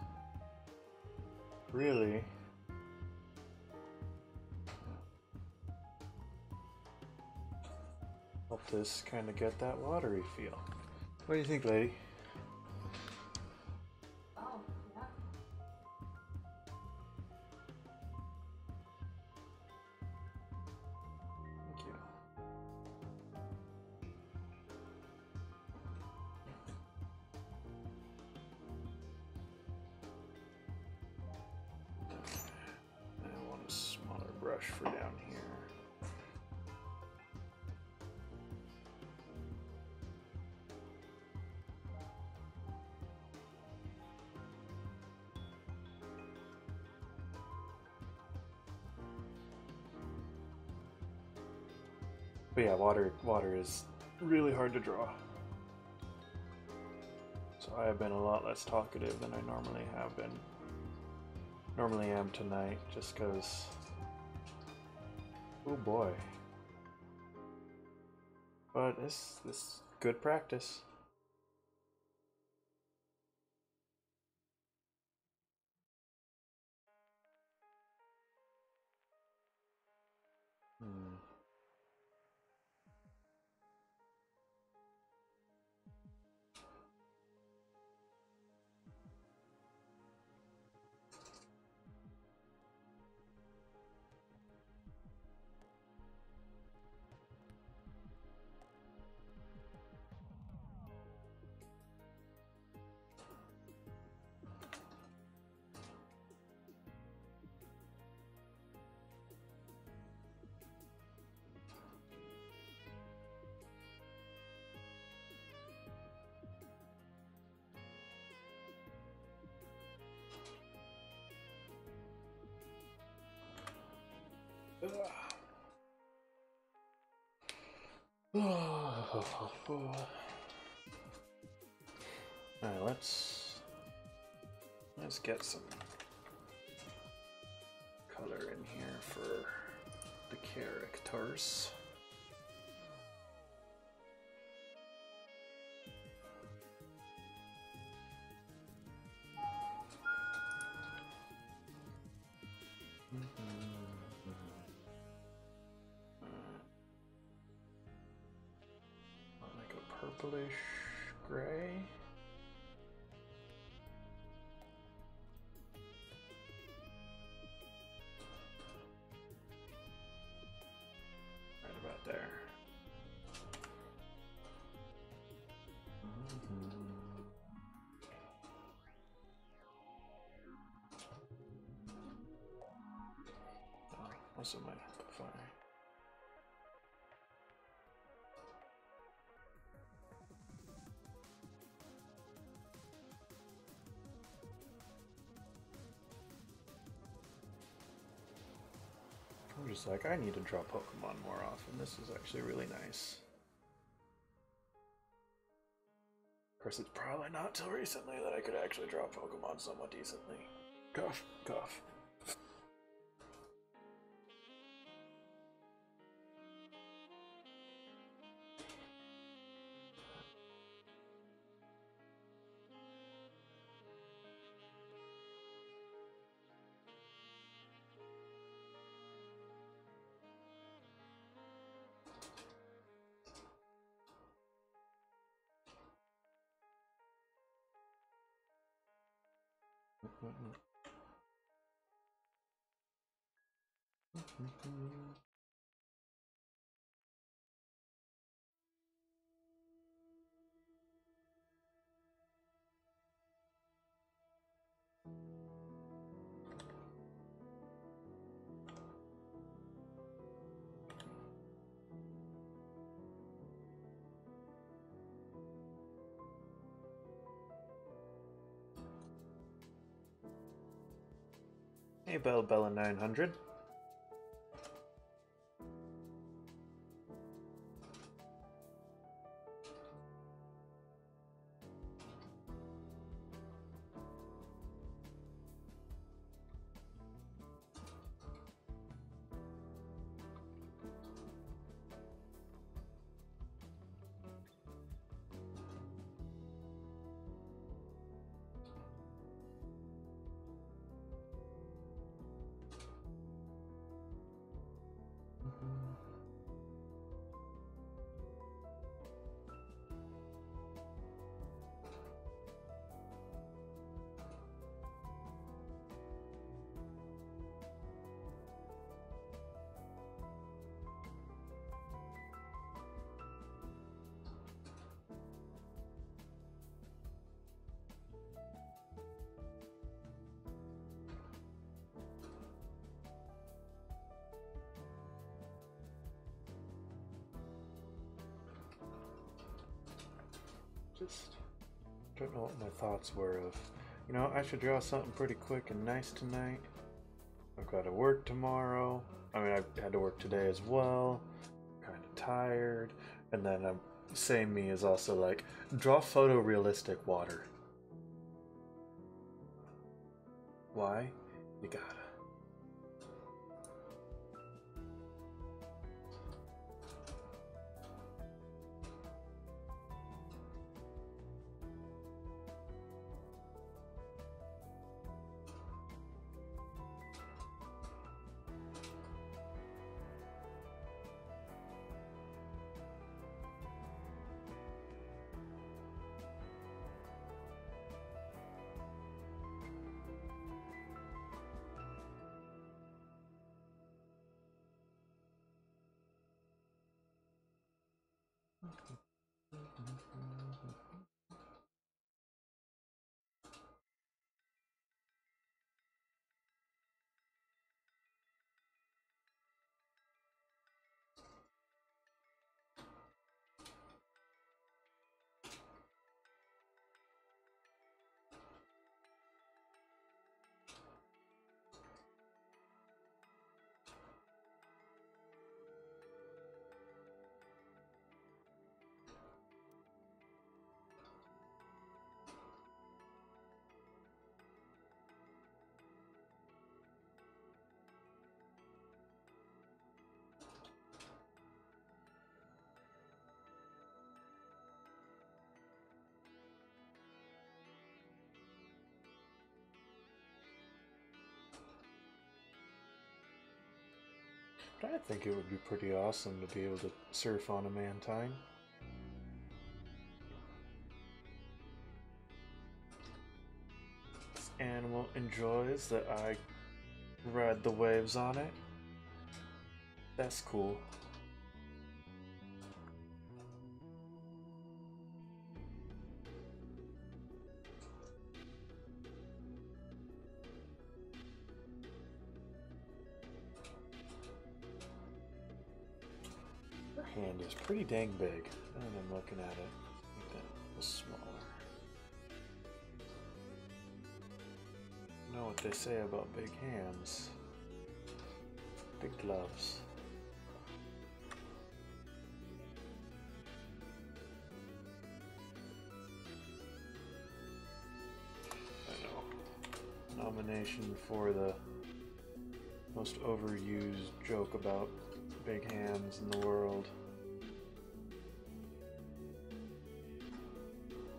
really help this kind of get that watery feel. What do you think, lady? Oh, yeah. Thank you. I want a smaller brush for down here. But yeah, water is really hard to draw. So I have been a lot less talkative than I normally have been. Normally am tonight, just because. Oh boy. But this good practice. Hmm. Alright, let's get some color in here for the characters. Like a purplish gray. Right about there. Oh, also my amplifier. I'm just like, I need to draw Pokemon more often. This is actually really nice. Of course, it's probably not till recently that I could actually draw Pokemon somewhat decently. Cough, cough. Hey, Bella 900. Just don't know what my thoughts were of, you know, I should draw something pretty quick and nice tonight. I've got to work tomorrow. I mean, I had to work today as well. Kind of tired. And then same me is also like, draw photorealistic water. Why? You gotta. But I think it would be pretty awesome to be able to surf on a Mantine. This animal enjoys that I ride the waves on it. That's cool. Her hand is pretty dang big. And I'm looking at it. I think that was smaller. You know what they say about big hands. Big gloves. I know. Nomination for the most overused joke about big hands in the world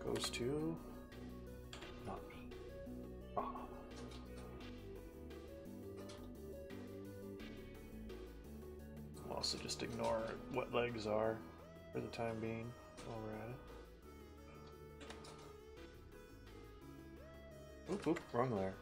goes to... Not. Ah. I'll also just ignore what legs are for the time being while we're at it. Oop, oop, wrong layer.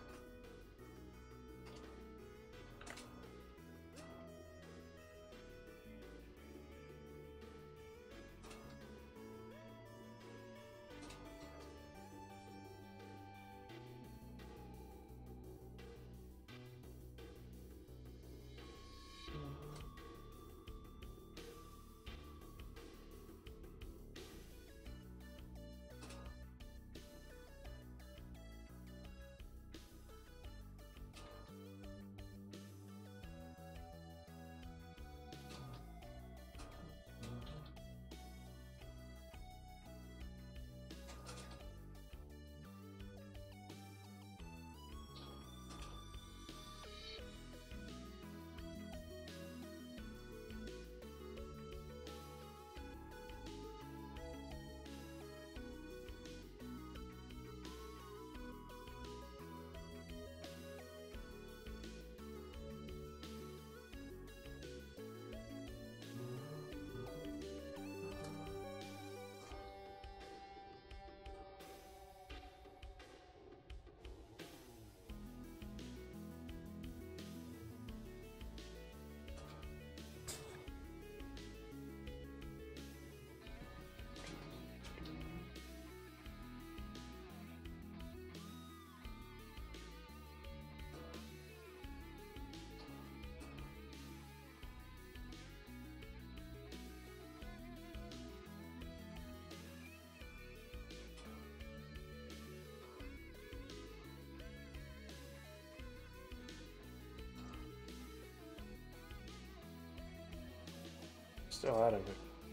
Still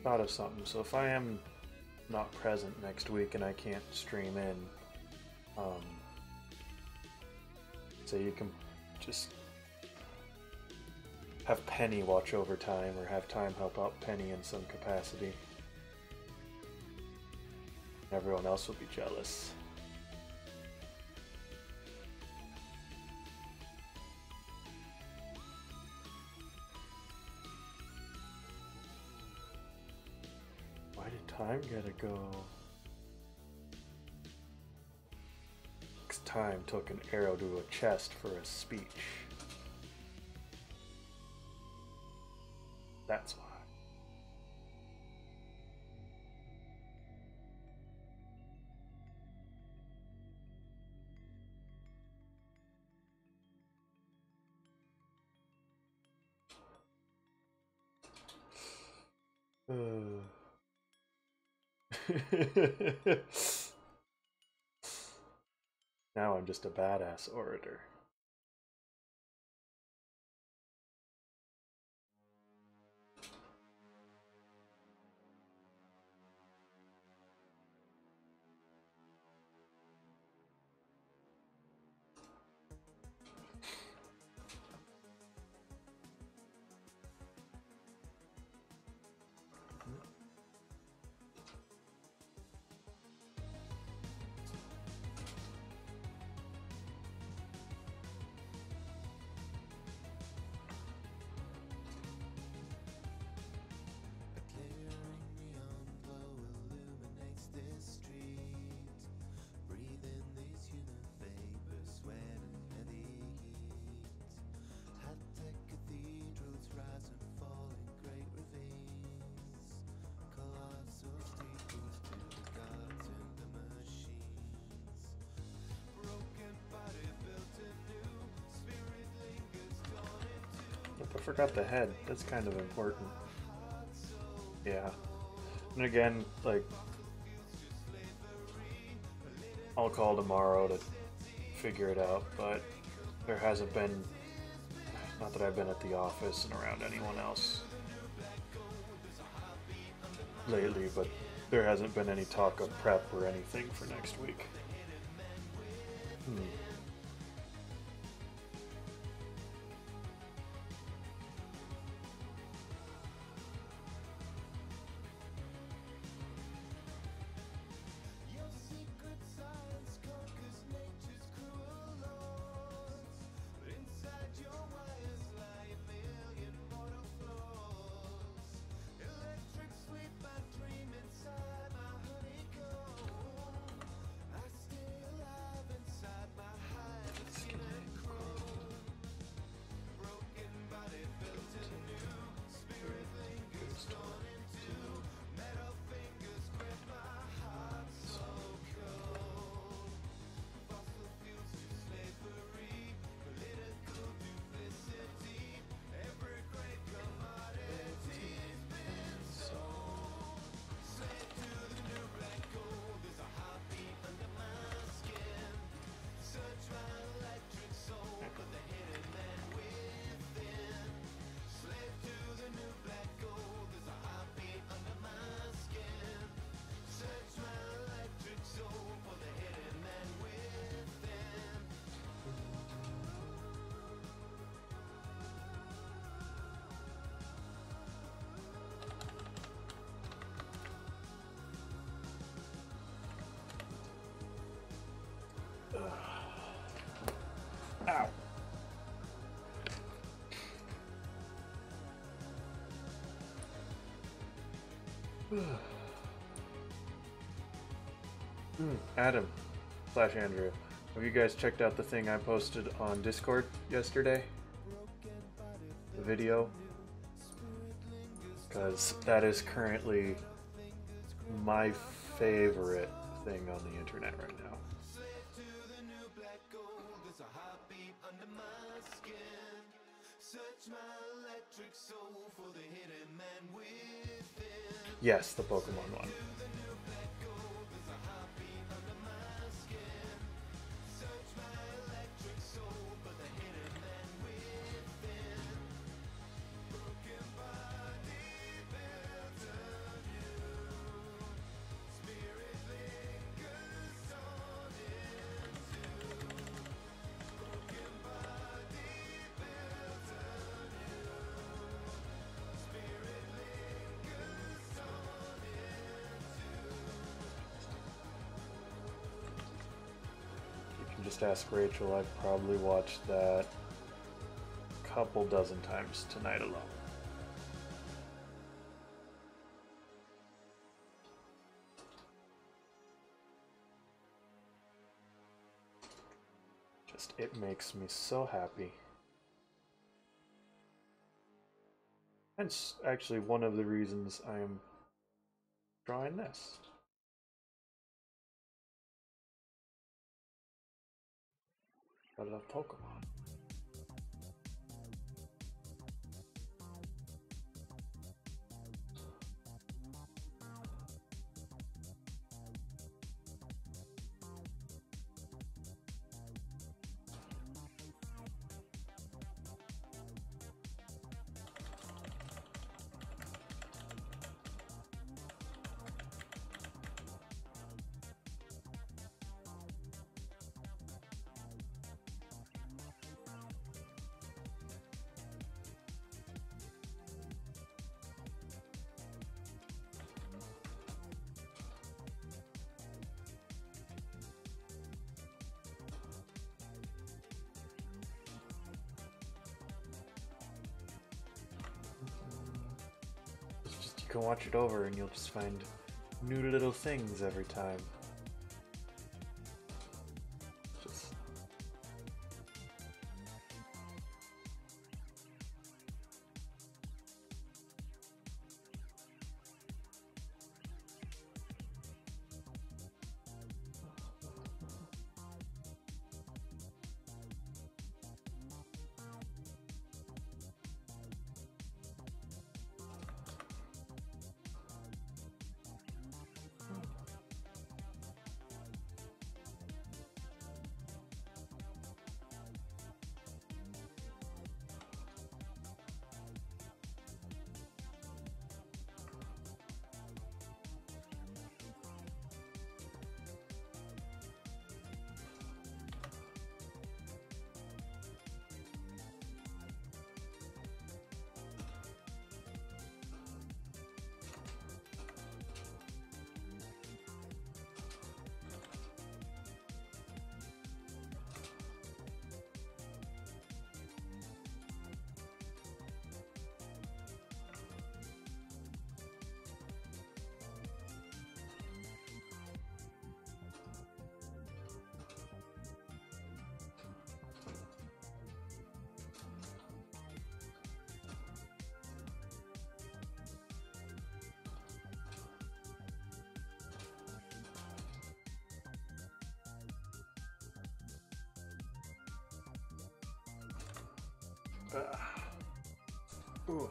out of something. So if I am not present next week and I can't stream in, so you can just have Penny watch over time, or have time help out Penny in some capacity. Everyone else will be jealous. Why did time gotta go? Next time took an arrow to a chest for a speech. That's why. Now I'm just a badass orator. I forgot the head. That's kind of important. Yeah. And again, like, I'll call tomorrow to figure it out, but there hasn't been Not that I've been at the office and around anyone else lately, but there hasn't been any talk of prep or anything for next week. Your secret science conquers nature's cruel laws. But inside your wires lie a million mortal flaws. Electric sleep, I dream inside my honeycomb. I stay alive inside my hive of skin and chrome. Broken body built anew, spirit lingers torn in two. Metal fingers grip my heart so cold. Fossil fuels to slavery, political duplicity. Every great commodity's been sold. Slave to the new black gold, there's a heartbeat under my skin. Search my electric soul for the hidden man within. Slave to the new black gold, there's a heartbeat under my skin. Search my electric soul for the hidden man within. Ow. Adam / Andrew, have you guys checked out the thing I posted on Discord yesterday? The video? Because that is currently my favorite thing on the internet right now. Slave to the new black gold, there's a heartbeat under my skin. Search my electric soul for the hidden man within. Yes, the Pokemon one. The new black gold, there's a heartbeat under my skin. Search my electric soul for the hidden man within. Broken body built anew. Spirit lingers on into. Broken body built anew. Spirit lingers on into. You can just ask Rachel. I've probably watched that a couple dozen times tonight alone. Just, it makes me so happy. And it's actually one of the reasons I am drawing this. I love Pokemon. You can watch it over and you'll just find new little things every time. Just Ooh.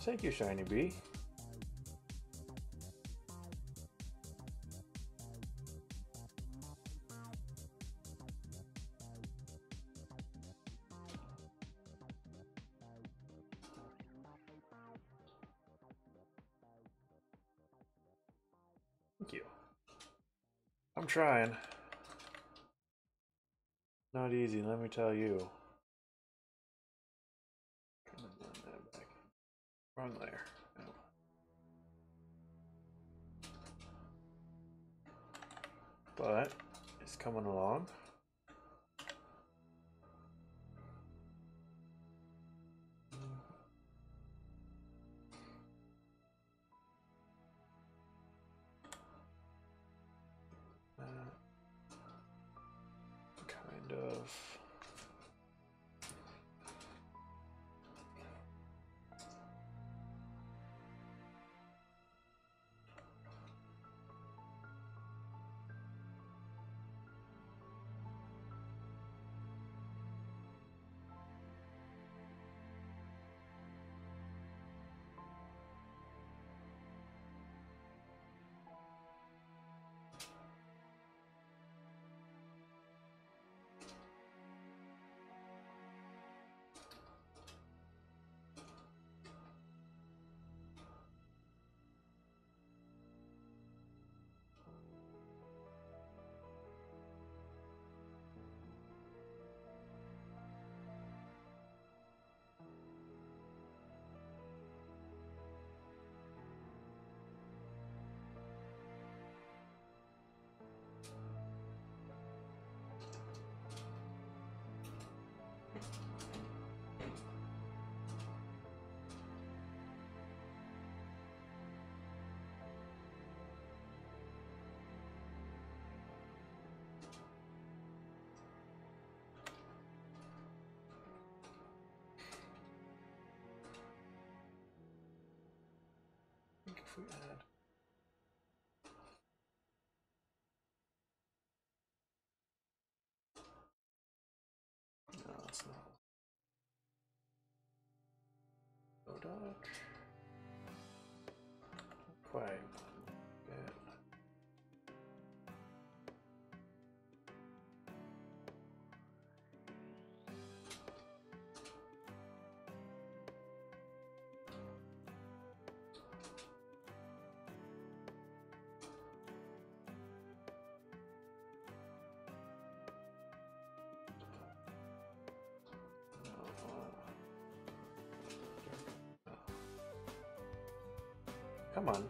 Thank you, Shiny Bee. Thank you. I'm trying. Not easy, let me tell you. That back. Wrong layer. Oh. But it's coming along. Kind of. I think if we add no, it's not. Doc. Quite one bit. Come on.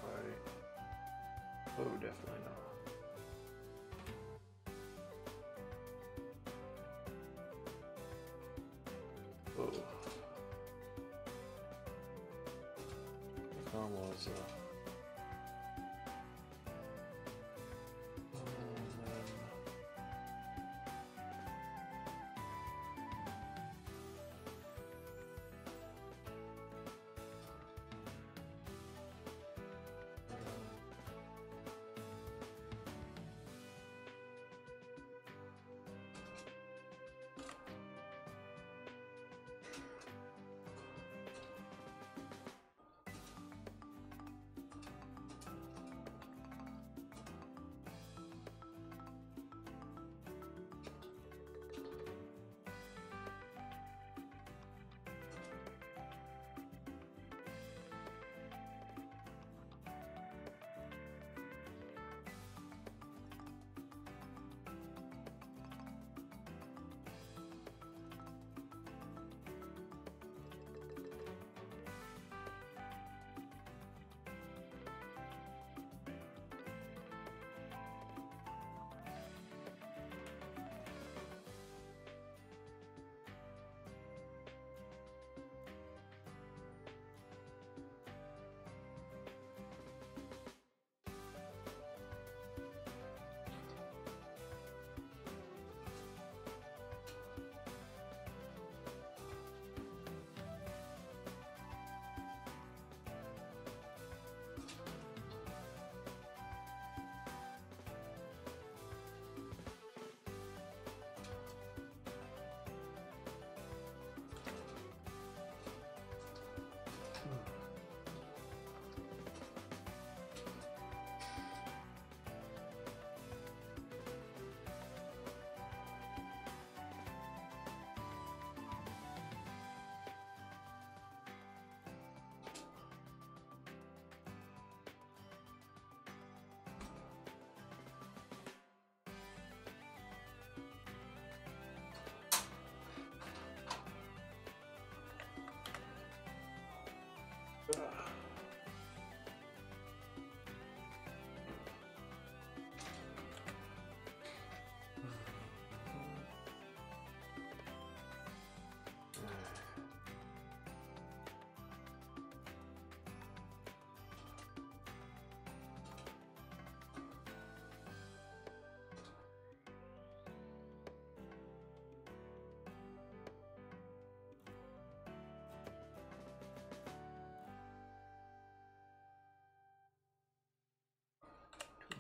Right. Oh, definitely not. Oh. Almost.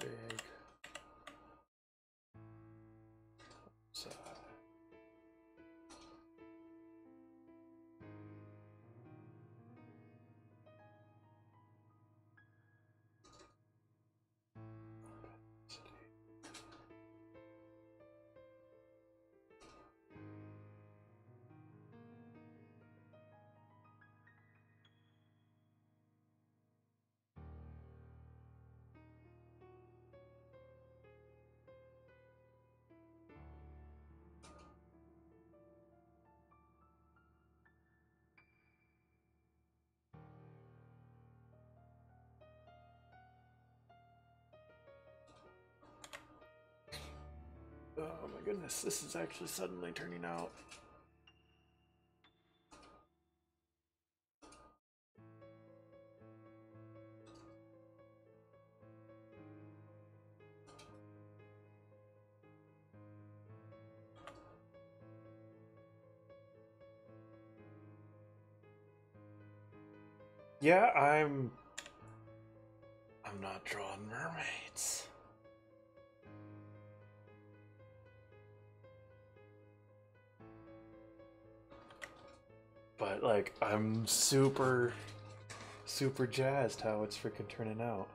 Big. So. Oh my goodness, this is actually suddenly turning out. Yeah, I'm not drawing mermaids. But like I'm super jazzed how it's freaking turning out.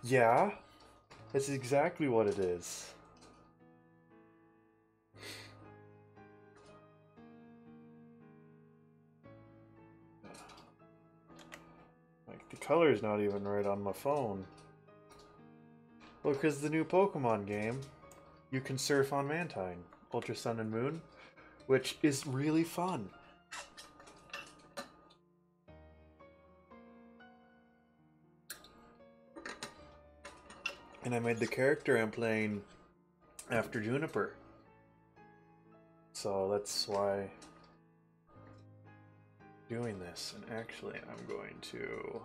Yeah, that's exactly what it is. Like the color's not even right on my phone. Well, because the new Pokemon game, you can surf on Mantine, Ultra Sun and Moon, which is really fun. And I made the character I'm playing after Juniper. So that's why doing this, and actually I'm going to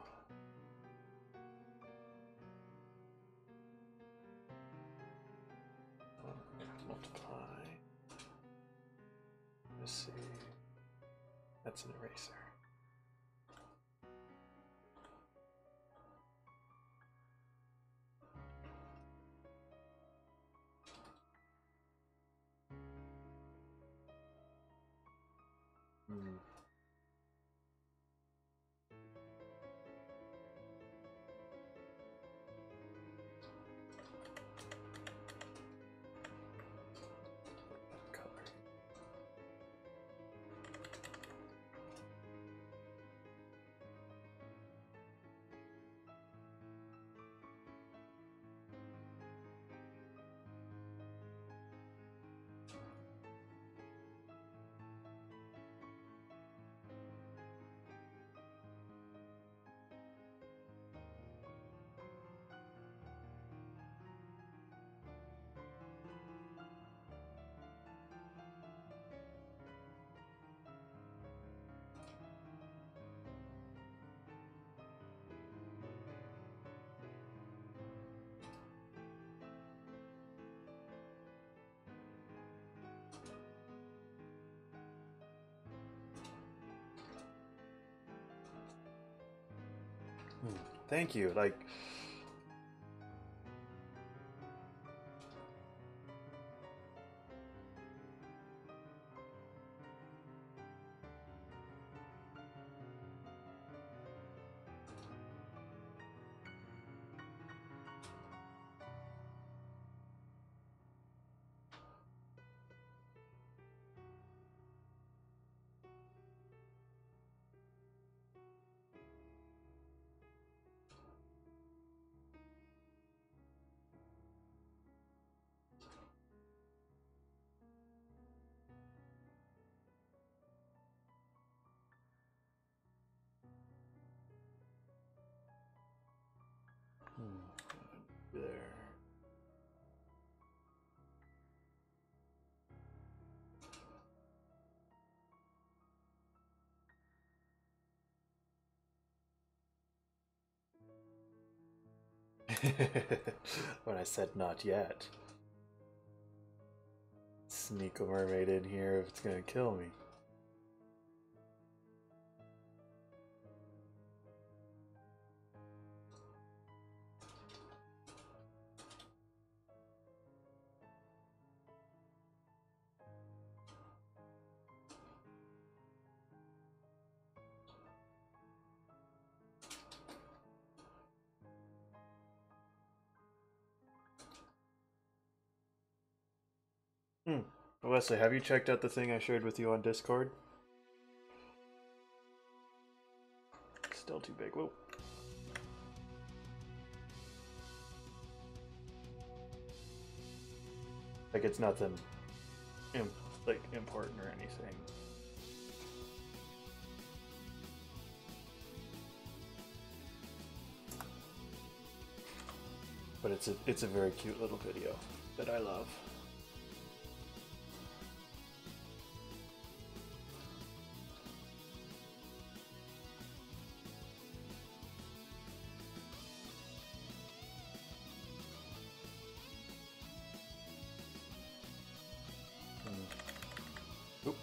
multiply. Let's see. That's an eraser. Hmm. Color. Thank you. Like, there. When I said not yet. Sneak a mermaid in here if it's gonna kill me. Wesley, have you checked out the thing I shared with you on Discord? Still too big. Whoa. Like, it's nothing like important or anything. But it's a very cute little video that I love. Oop.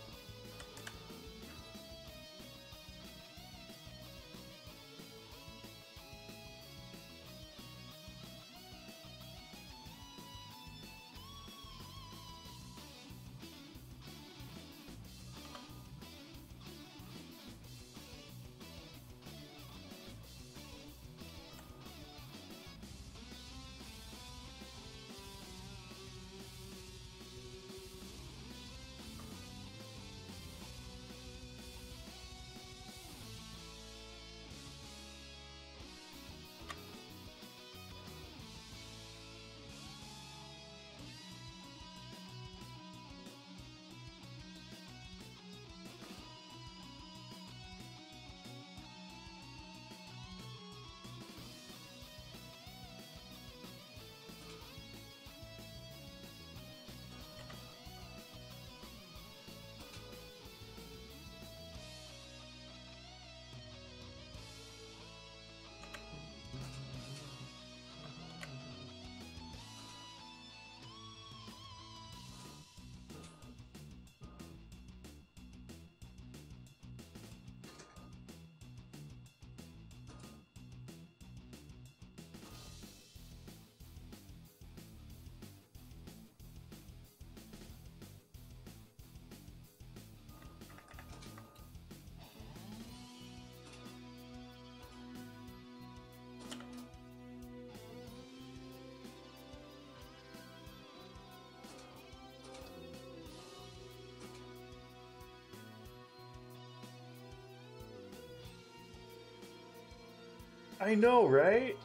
I know, right?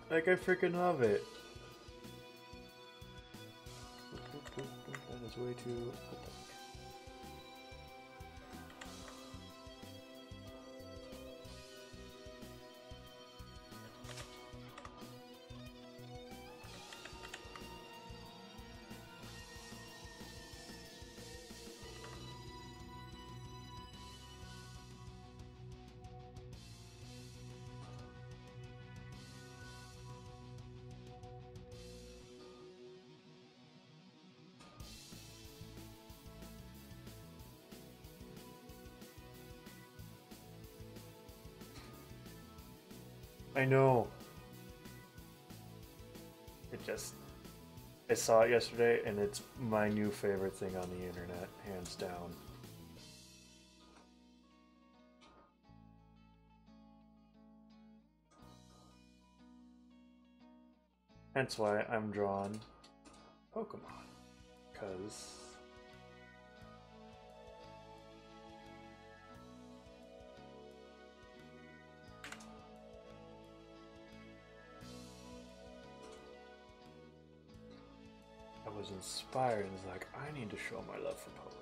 Like, I freaking love it. That is way too... I know. It just... I saw it yesterday, and it's my new favorite thing on the internet, hands down. Hence why I'm drawn Pokemon, because I was inspired and was like, I need to show my love for Pokemon.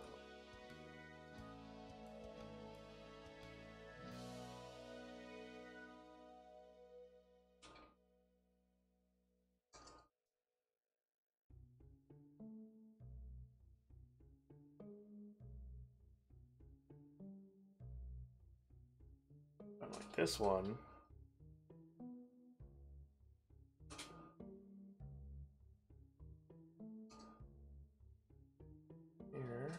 Unlike this one, here,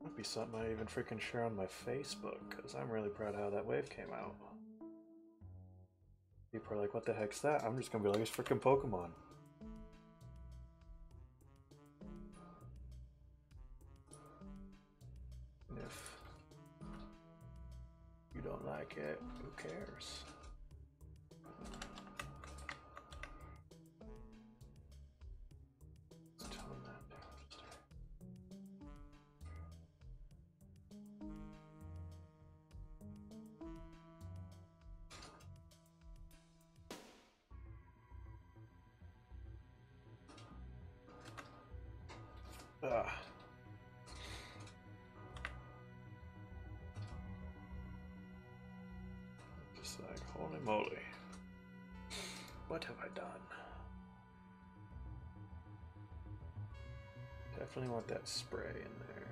might be something I even freaking share on my Facebook, because I'm really proud of how that wave came out. People are like, what the heck's that? I'm just gonna be like, it's freaking Pokemon. And if you don't like it, who cares? Let's tone that down. Ah. Just like, holy moly. What have I done? Definitely want that spray in there.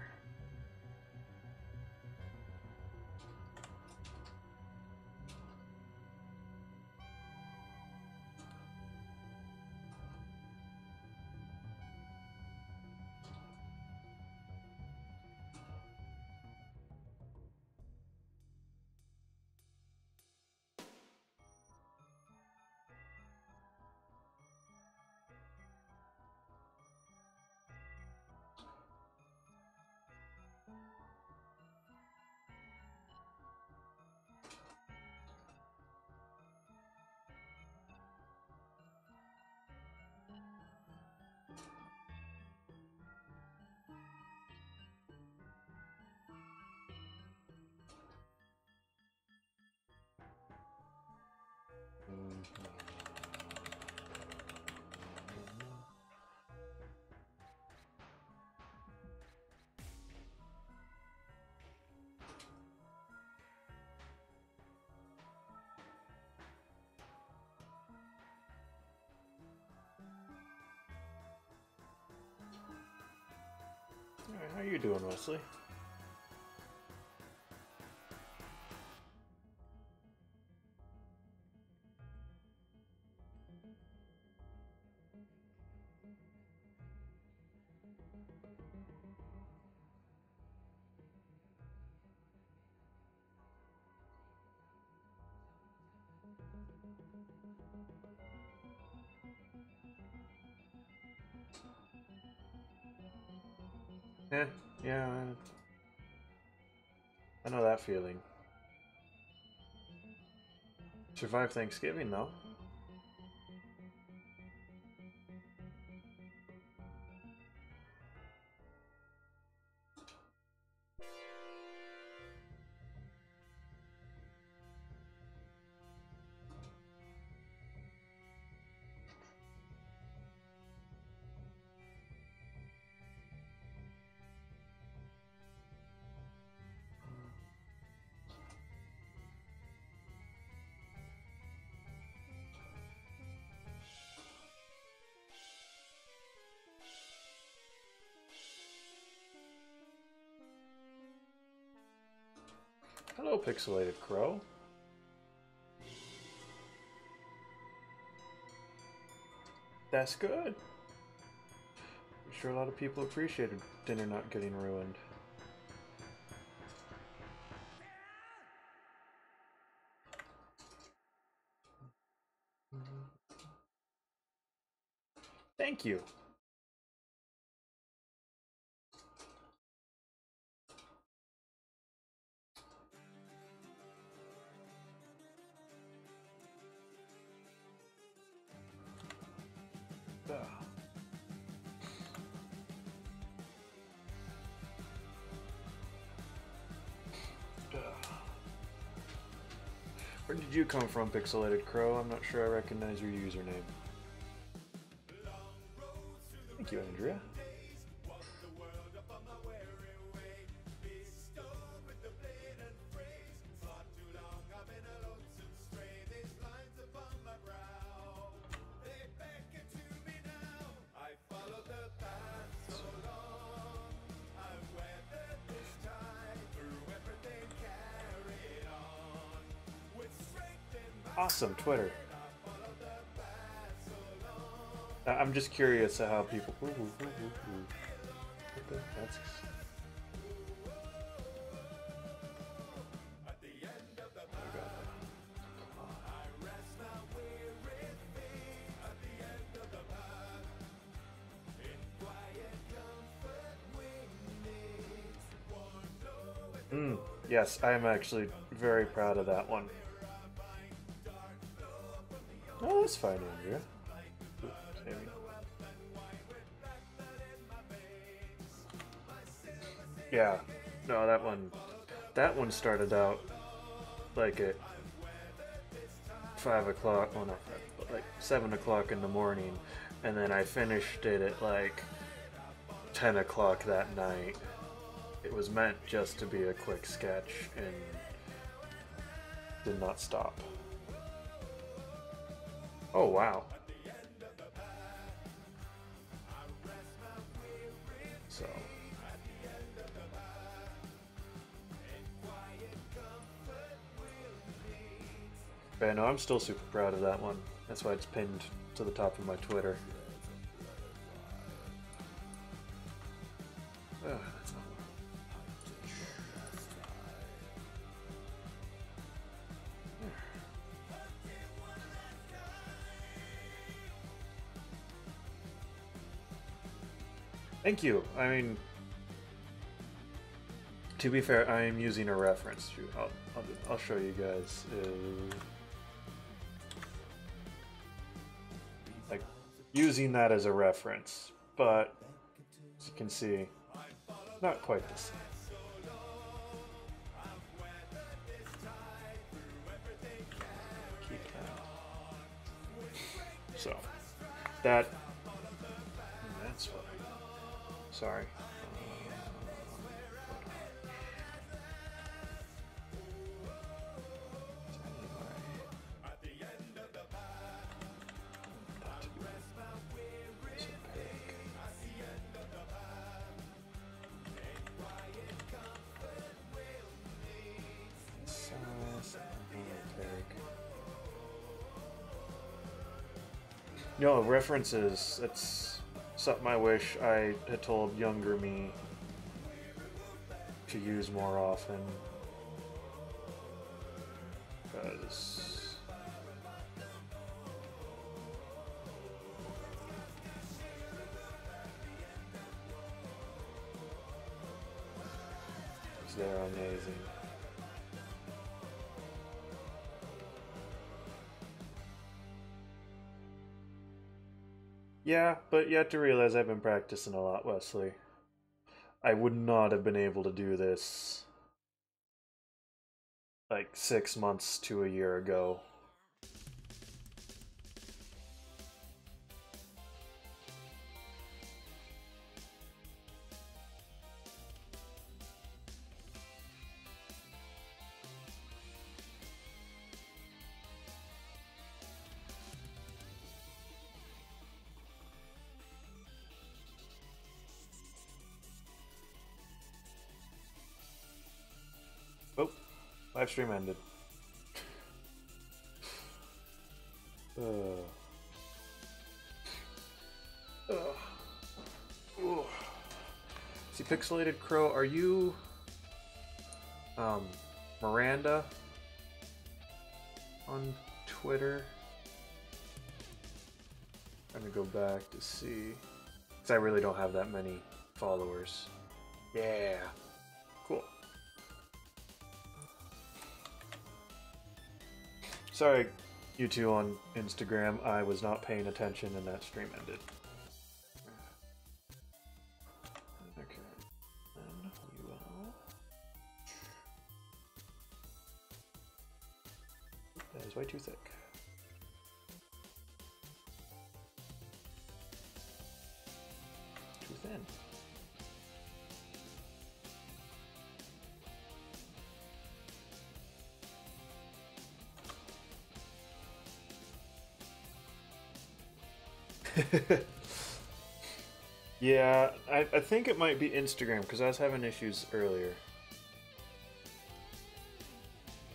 Alright, how you doing, Wesley? Yeah, I know that feeling. Survived Thanksgiving, though. Hello, Pixelated Crow. That's good. I'm sure a lot of people appreciated dinner not getting ruined. Thank you. Where did you come from, Pixelated Crow? I'm not sure I recognize your username. Thank you, Andrea. Awesome, Twitter. I'm just curious how people. That's... Yes, I am actually very proud of that one. Oh, that's fine, Andrea. Yeah, no, that one started out like at 5 o'clock, well not 5, but like 7 o'clock in the morning, and then I finished it at like 10 o'clock that night. It was meant just to be a quick sketch and did not stop. Oh, wow. So. But no, I'm still super proud of that one. That's why it's pinned to the top of my Twitter. Thank you. I mean, to be fair, I am using a reference. I'll show you guys. Like, using that as a reference, but as you can see, not quite the same. Keep that. So, that's what sorry. No, references, it's something I wish I had told younger me to use more often. Because they're amazing. Yeah, but you have to realize I've been practicing a lot, Wesley. I would not have been able to do this like 6 months to a year ago. stream ended. See, Pixelated Crow, are you Miranda on Twitter? I'm gonna go back to see, because I really don't have that many followers. Yeah, cool. Sorry, you two on Instagram, I was not paying attention and that stream ended. Okay, then we will... That is way too thick. Too thin. Yeah, I think it might be Instagram because I was having issues earlier.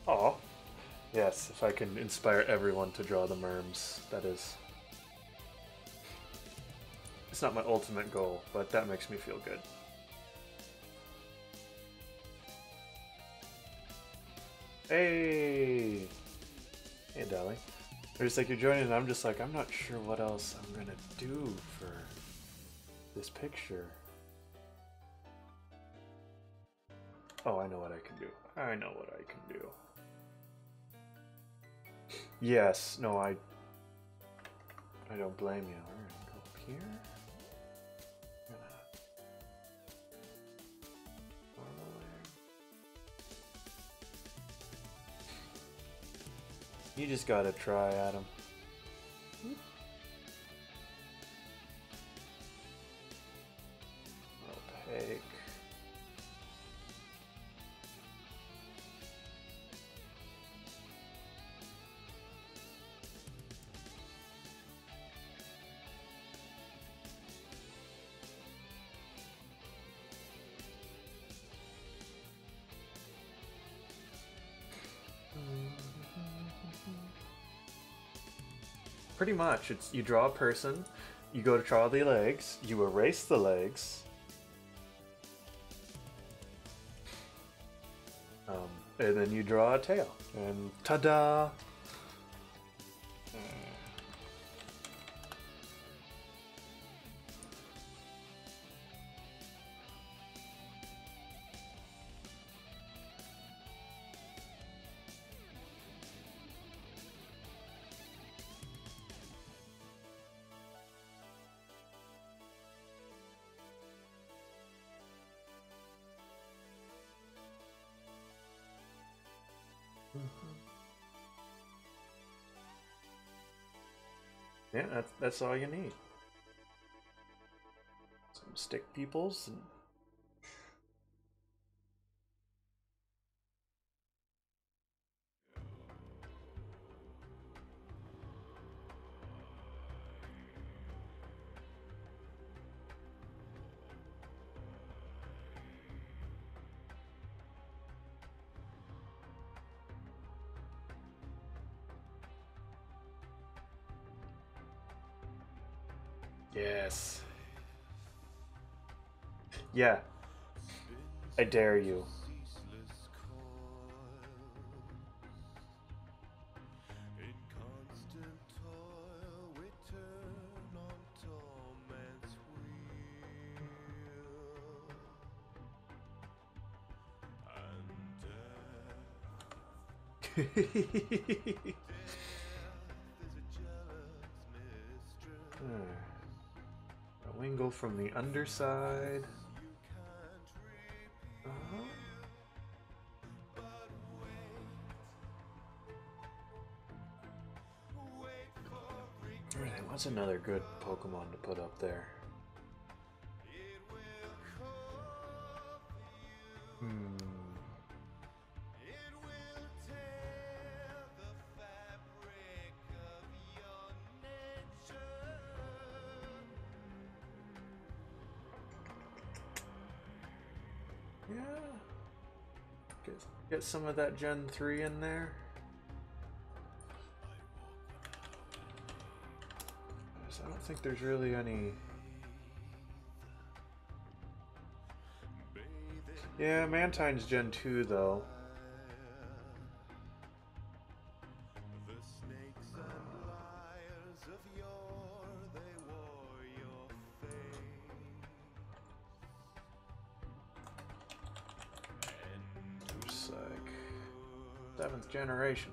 Aw. Yes, if I can inspire everyone to draw the merms, that is... It's not my ultimate goal, but that makes me feel good. Hey! Hey, darling. They're just like, you're joining, and I'm just like, I'm not sure what else I'm gonna do for this picture. Oh, I know what I can do. I know what I can do. Yes, no, I don't blame you. We're gonna go up here. You just gotta try, Adam. Opaque. Pretty much, it's you draw a person, you go to draw the legs, you erase the legs, and then you draw a tail, and ta-da! Yeah, that's all you need. Some stick peoples and yes. Yeah. I dare you. A wingle from the underside. Alright, what's another good Pokemon to put up there? Yeah. Get some of that Gen 3 in there. I don't think there's really any. Yeah, Mantine's Gen 2 though. The snakes and liars of yore, they wore your face. And Just like 7th generation.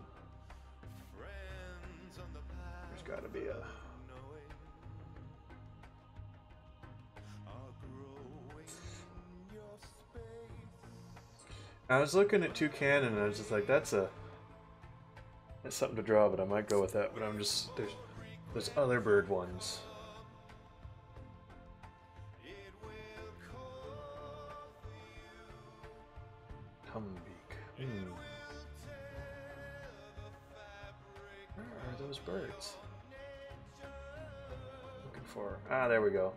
friends on the path There's got to be a. knowing are growing in your space. I was looking at Toucan and I was just like, that's something to draw, but I might go with that. But I'm just there's other bird ones. It will call for you. Humbeak. Will tear the fabric Where are those birds? nature. Looking for. Ah, there we go.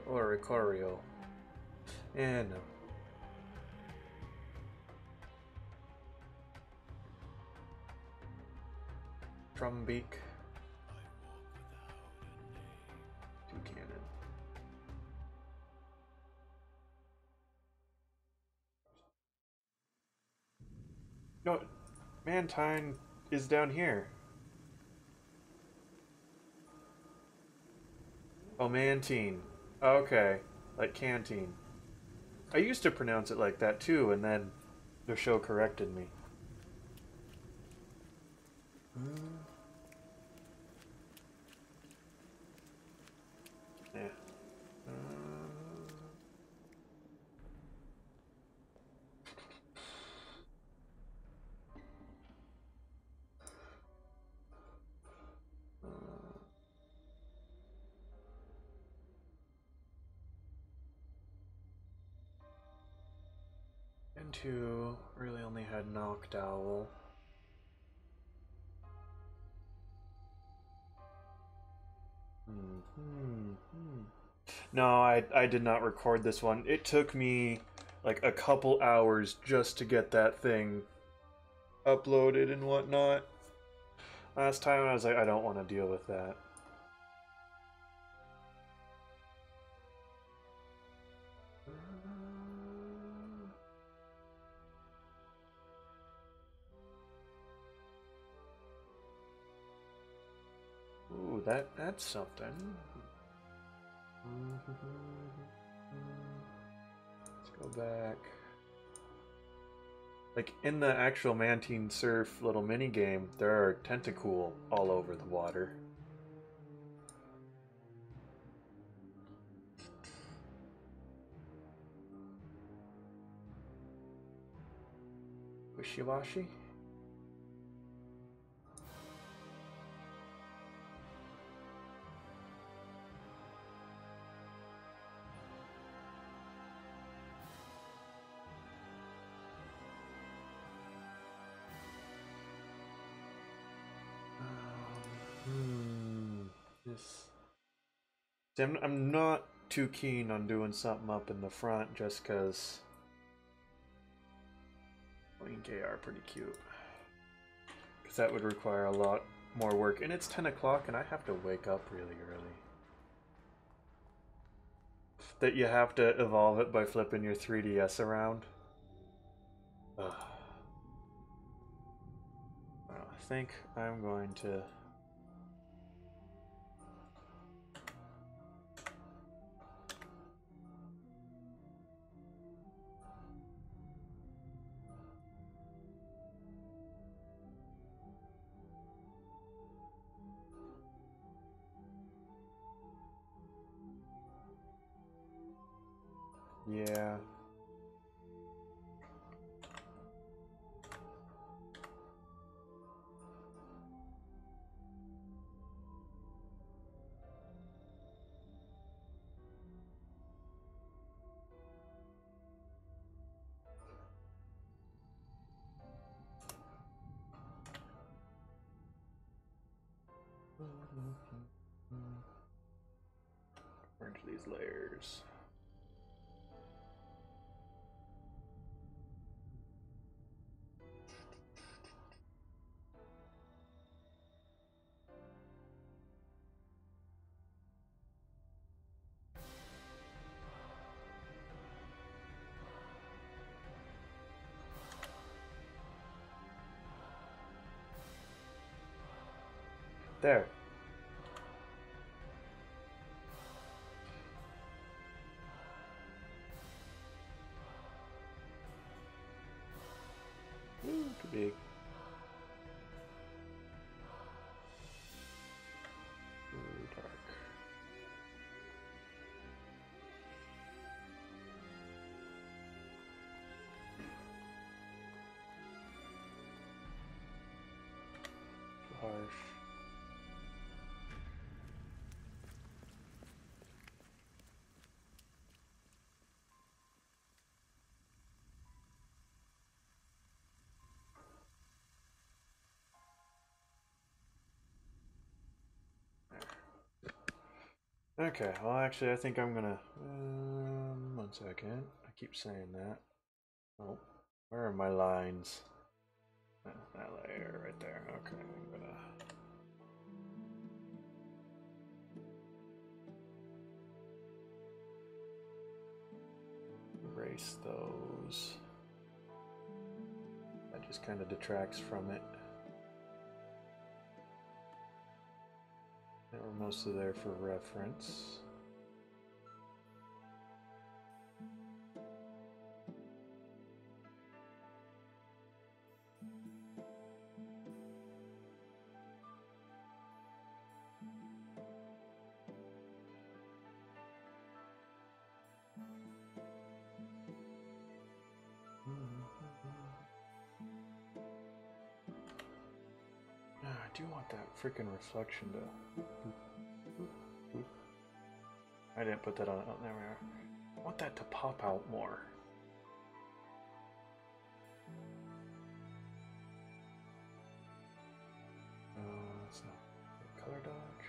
Oricorio. And no. Drumbeak. Toucan. No, Mantine is down here. Oh, Mantine. Okay, like canteen. I used to pronounce it like that too, and then the show corrected me. Yeah. And two really only had Knocked Owl. No, I did not record this one. It took me like a couple hours just to get that thing uploaded and whatnot. Last time I was like, I don't want to deal with that. Ooh, that's something. Let's go back. Like in the actual Mantine Surf little mini game, there are tentacool all over the water. Wishy-washy? This. See, I'm not too keen on doing something up in the front just because Link are pretty cute. Because that would require a lot more work. And it's 10 o'clock and I have to wake up really early. That you have to evolve it by flipping your 3DS around. Ugh. Well, I think I'm going to... Yeah. Burn these layers. There. Ooh, too big. Ooh, dark. Too harsh. Okay, well actually I think I'm gonna, 1 second, I keep saying that. Oh, where are my lines? That layer right there, okay, I'm gonna... erase those. That just kind of detracts from it. They were mostly there for reference. I do want that freaking reflection to... I didn't put that on. Oh, there we are. I want that to pop out more. That's not color dodge.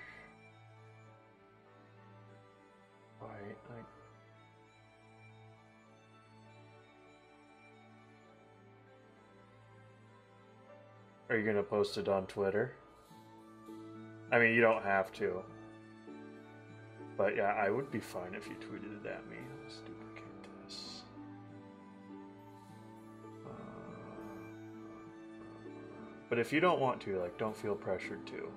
White, like... Are you gonna post it on Twitter? I mean, you don't have to. But yeah, I would be fine if you tweeted it at me. Let's duplicate this. But if you don't want to, like, don't feel pressured to.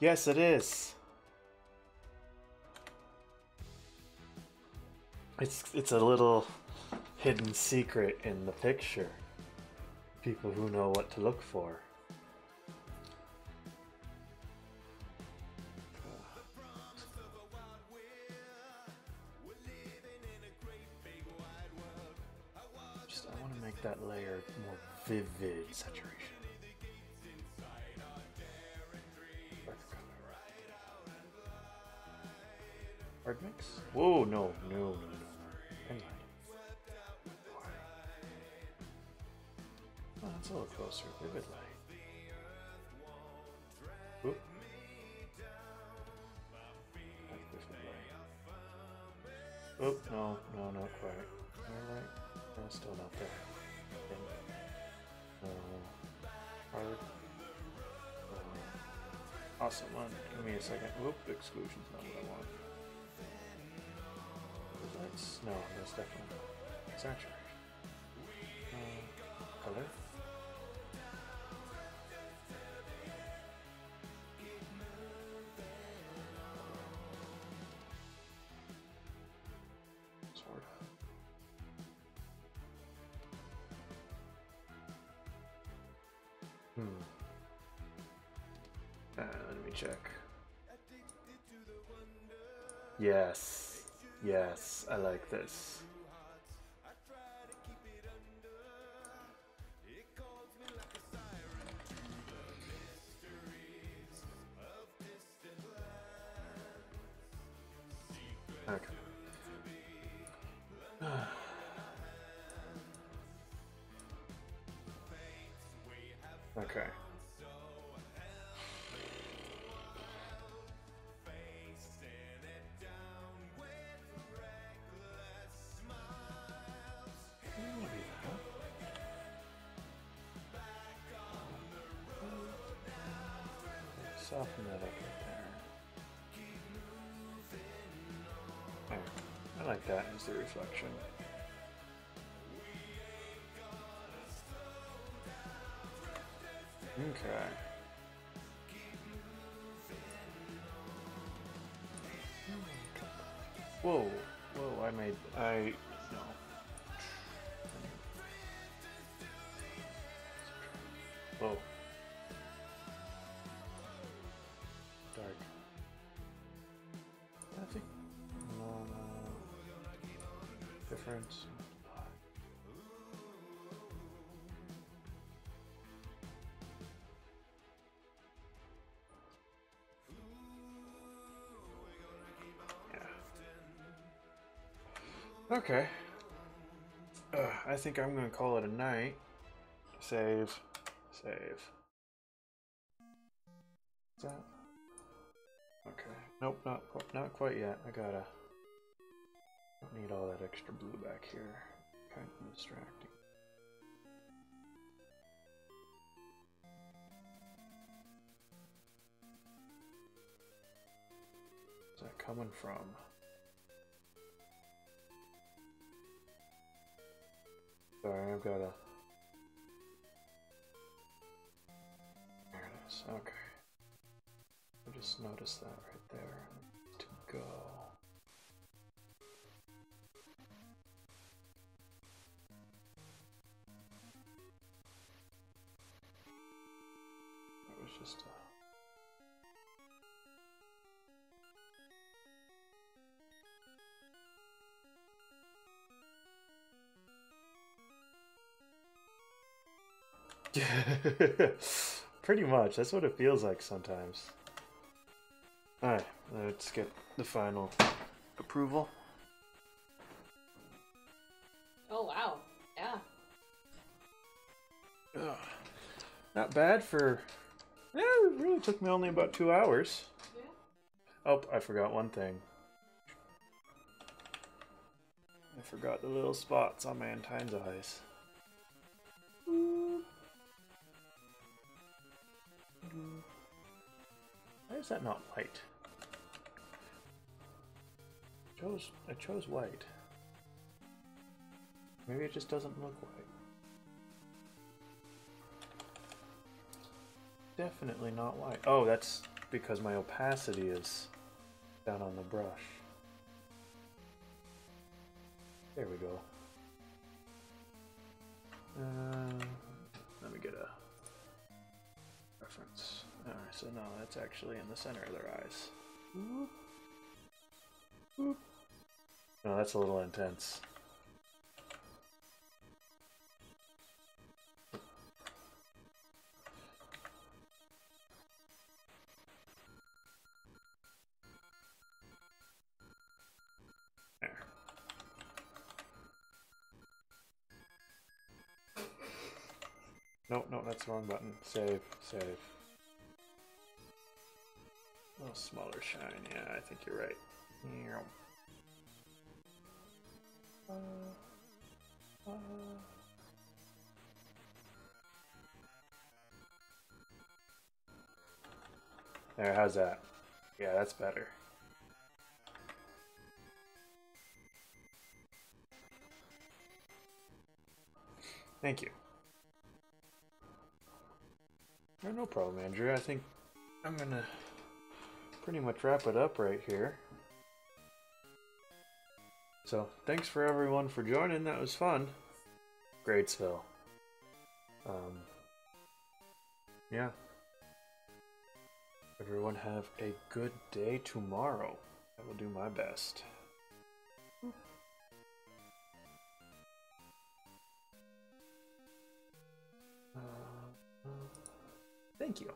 Yes, it is. It's a little hidden secret in the picture. People who know what to look for. I want to make that layer more vivid saturation. Hard mix? Whoa, no. Pen light. Oh, that's a little closer. Vivid light. Oop. Oop, no, not quite. More light? No, still not there. Hard. Awesome. Give me a second. Whoop, exclusion's not what I want. No, that's definitely saturation. Color. Sort of. Let me check. Yes, I like this. Okay. Soften that up right there. I like that as the reflection. Okay. Whoa, whoa, no. Whoa. Dark. Nothing. No. Difference. Yeah. Okay. I think I'm gonna call it a night. Save. Save. Is that? Okay. Nope, not quite yet. Don't need all that extra blue back here. Kind of distracting. Where's that coming from? Sorry, I've got a... There it is. Okay. I just noticed that right there. To go. That was just a... Pretty much. That's what it feels like sometimes. Alright, let's get the final approval. Oh, wow. Yeah. Ugh. Not bad for... Yeah, it really took me only about 2 hours. Yeah. Oh, I forgot one thing. I forgot the little spots on Mantine's eyes. Why is that not white? I chose white. Maybe it just doesn't look white. Definitely not white. Oh, that's because my opacity is down on the brush. There we go. Let me get a reference. Alright, so no, that's actually in the center of their eyes. Whoop. Whoop. No, that's a little intense. There. No, that's the wrong button. Save, save. A little smaller shine, yeah, I think you're right. There, how's that? Yeah, that's better. Thank you. No problem, Andrew. I think I'm gonna pretty much wrap it up right here. So, thanks for everyone for joining. That was fun. Gradesville. Yeah. Everyone have a good day tomorrow. I will do my best. Thank you.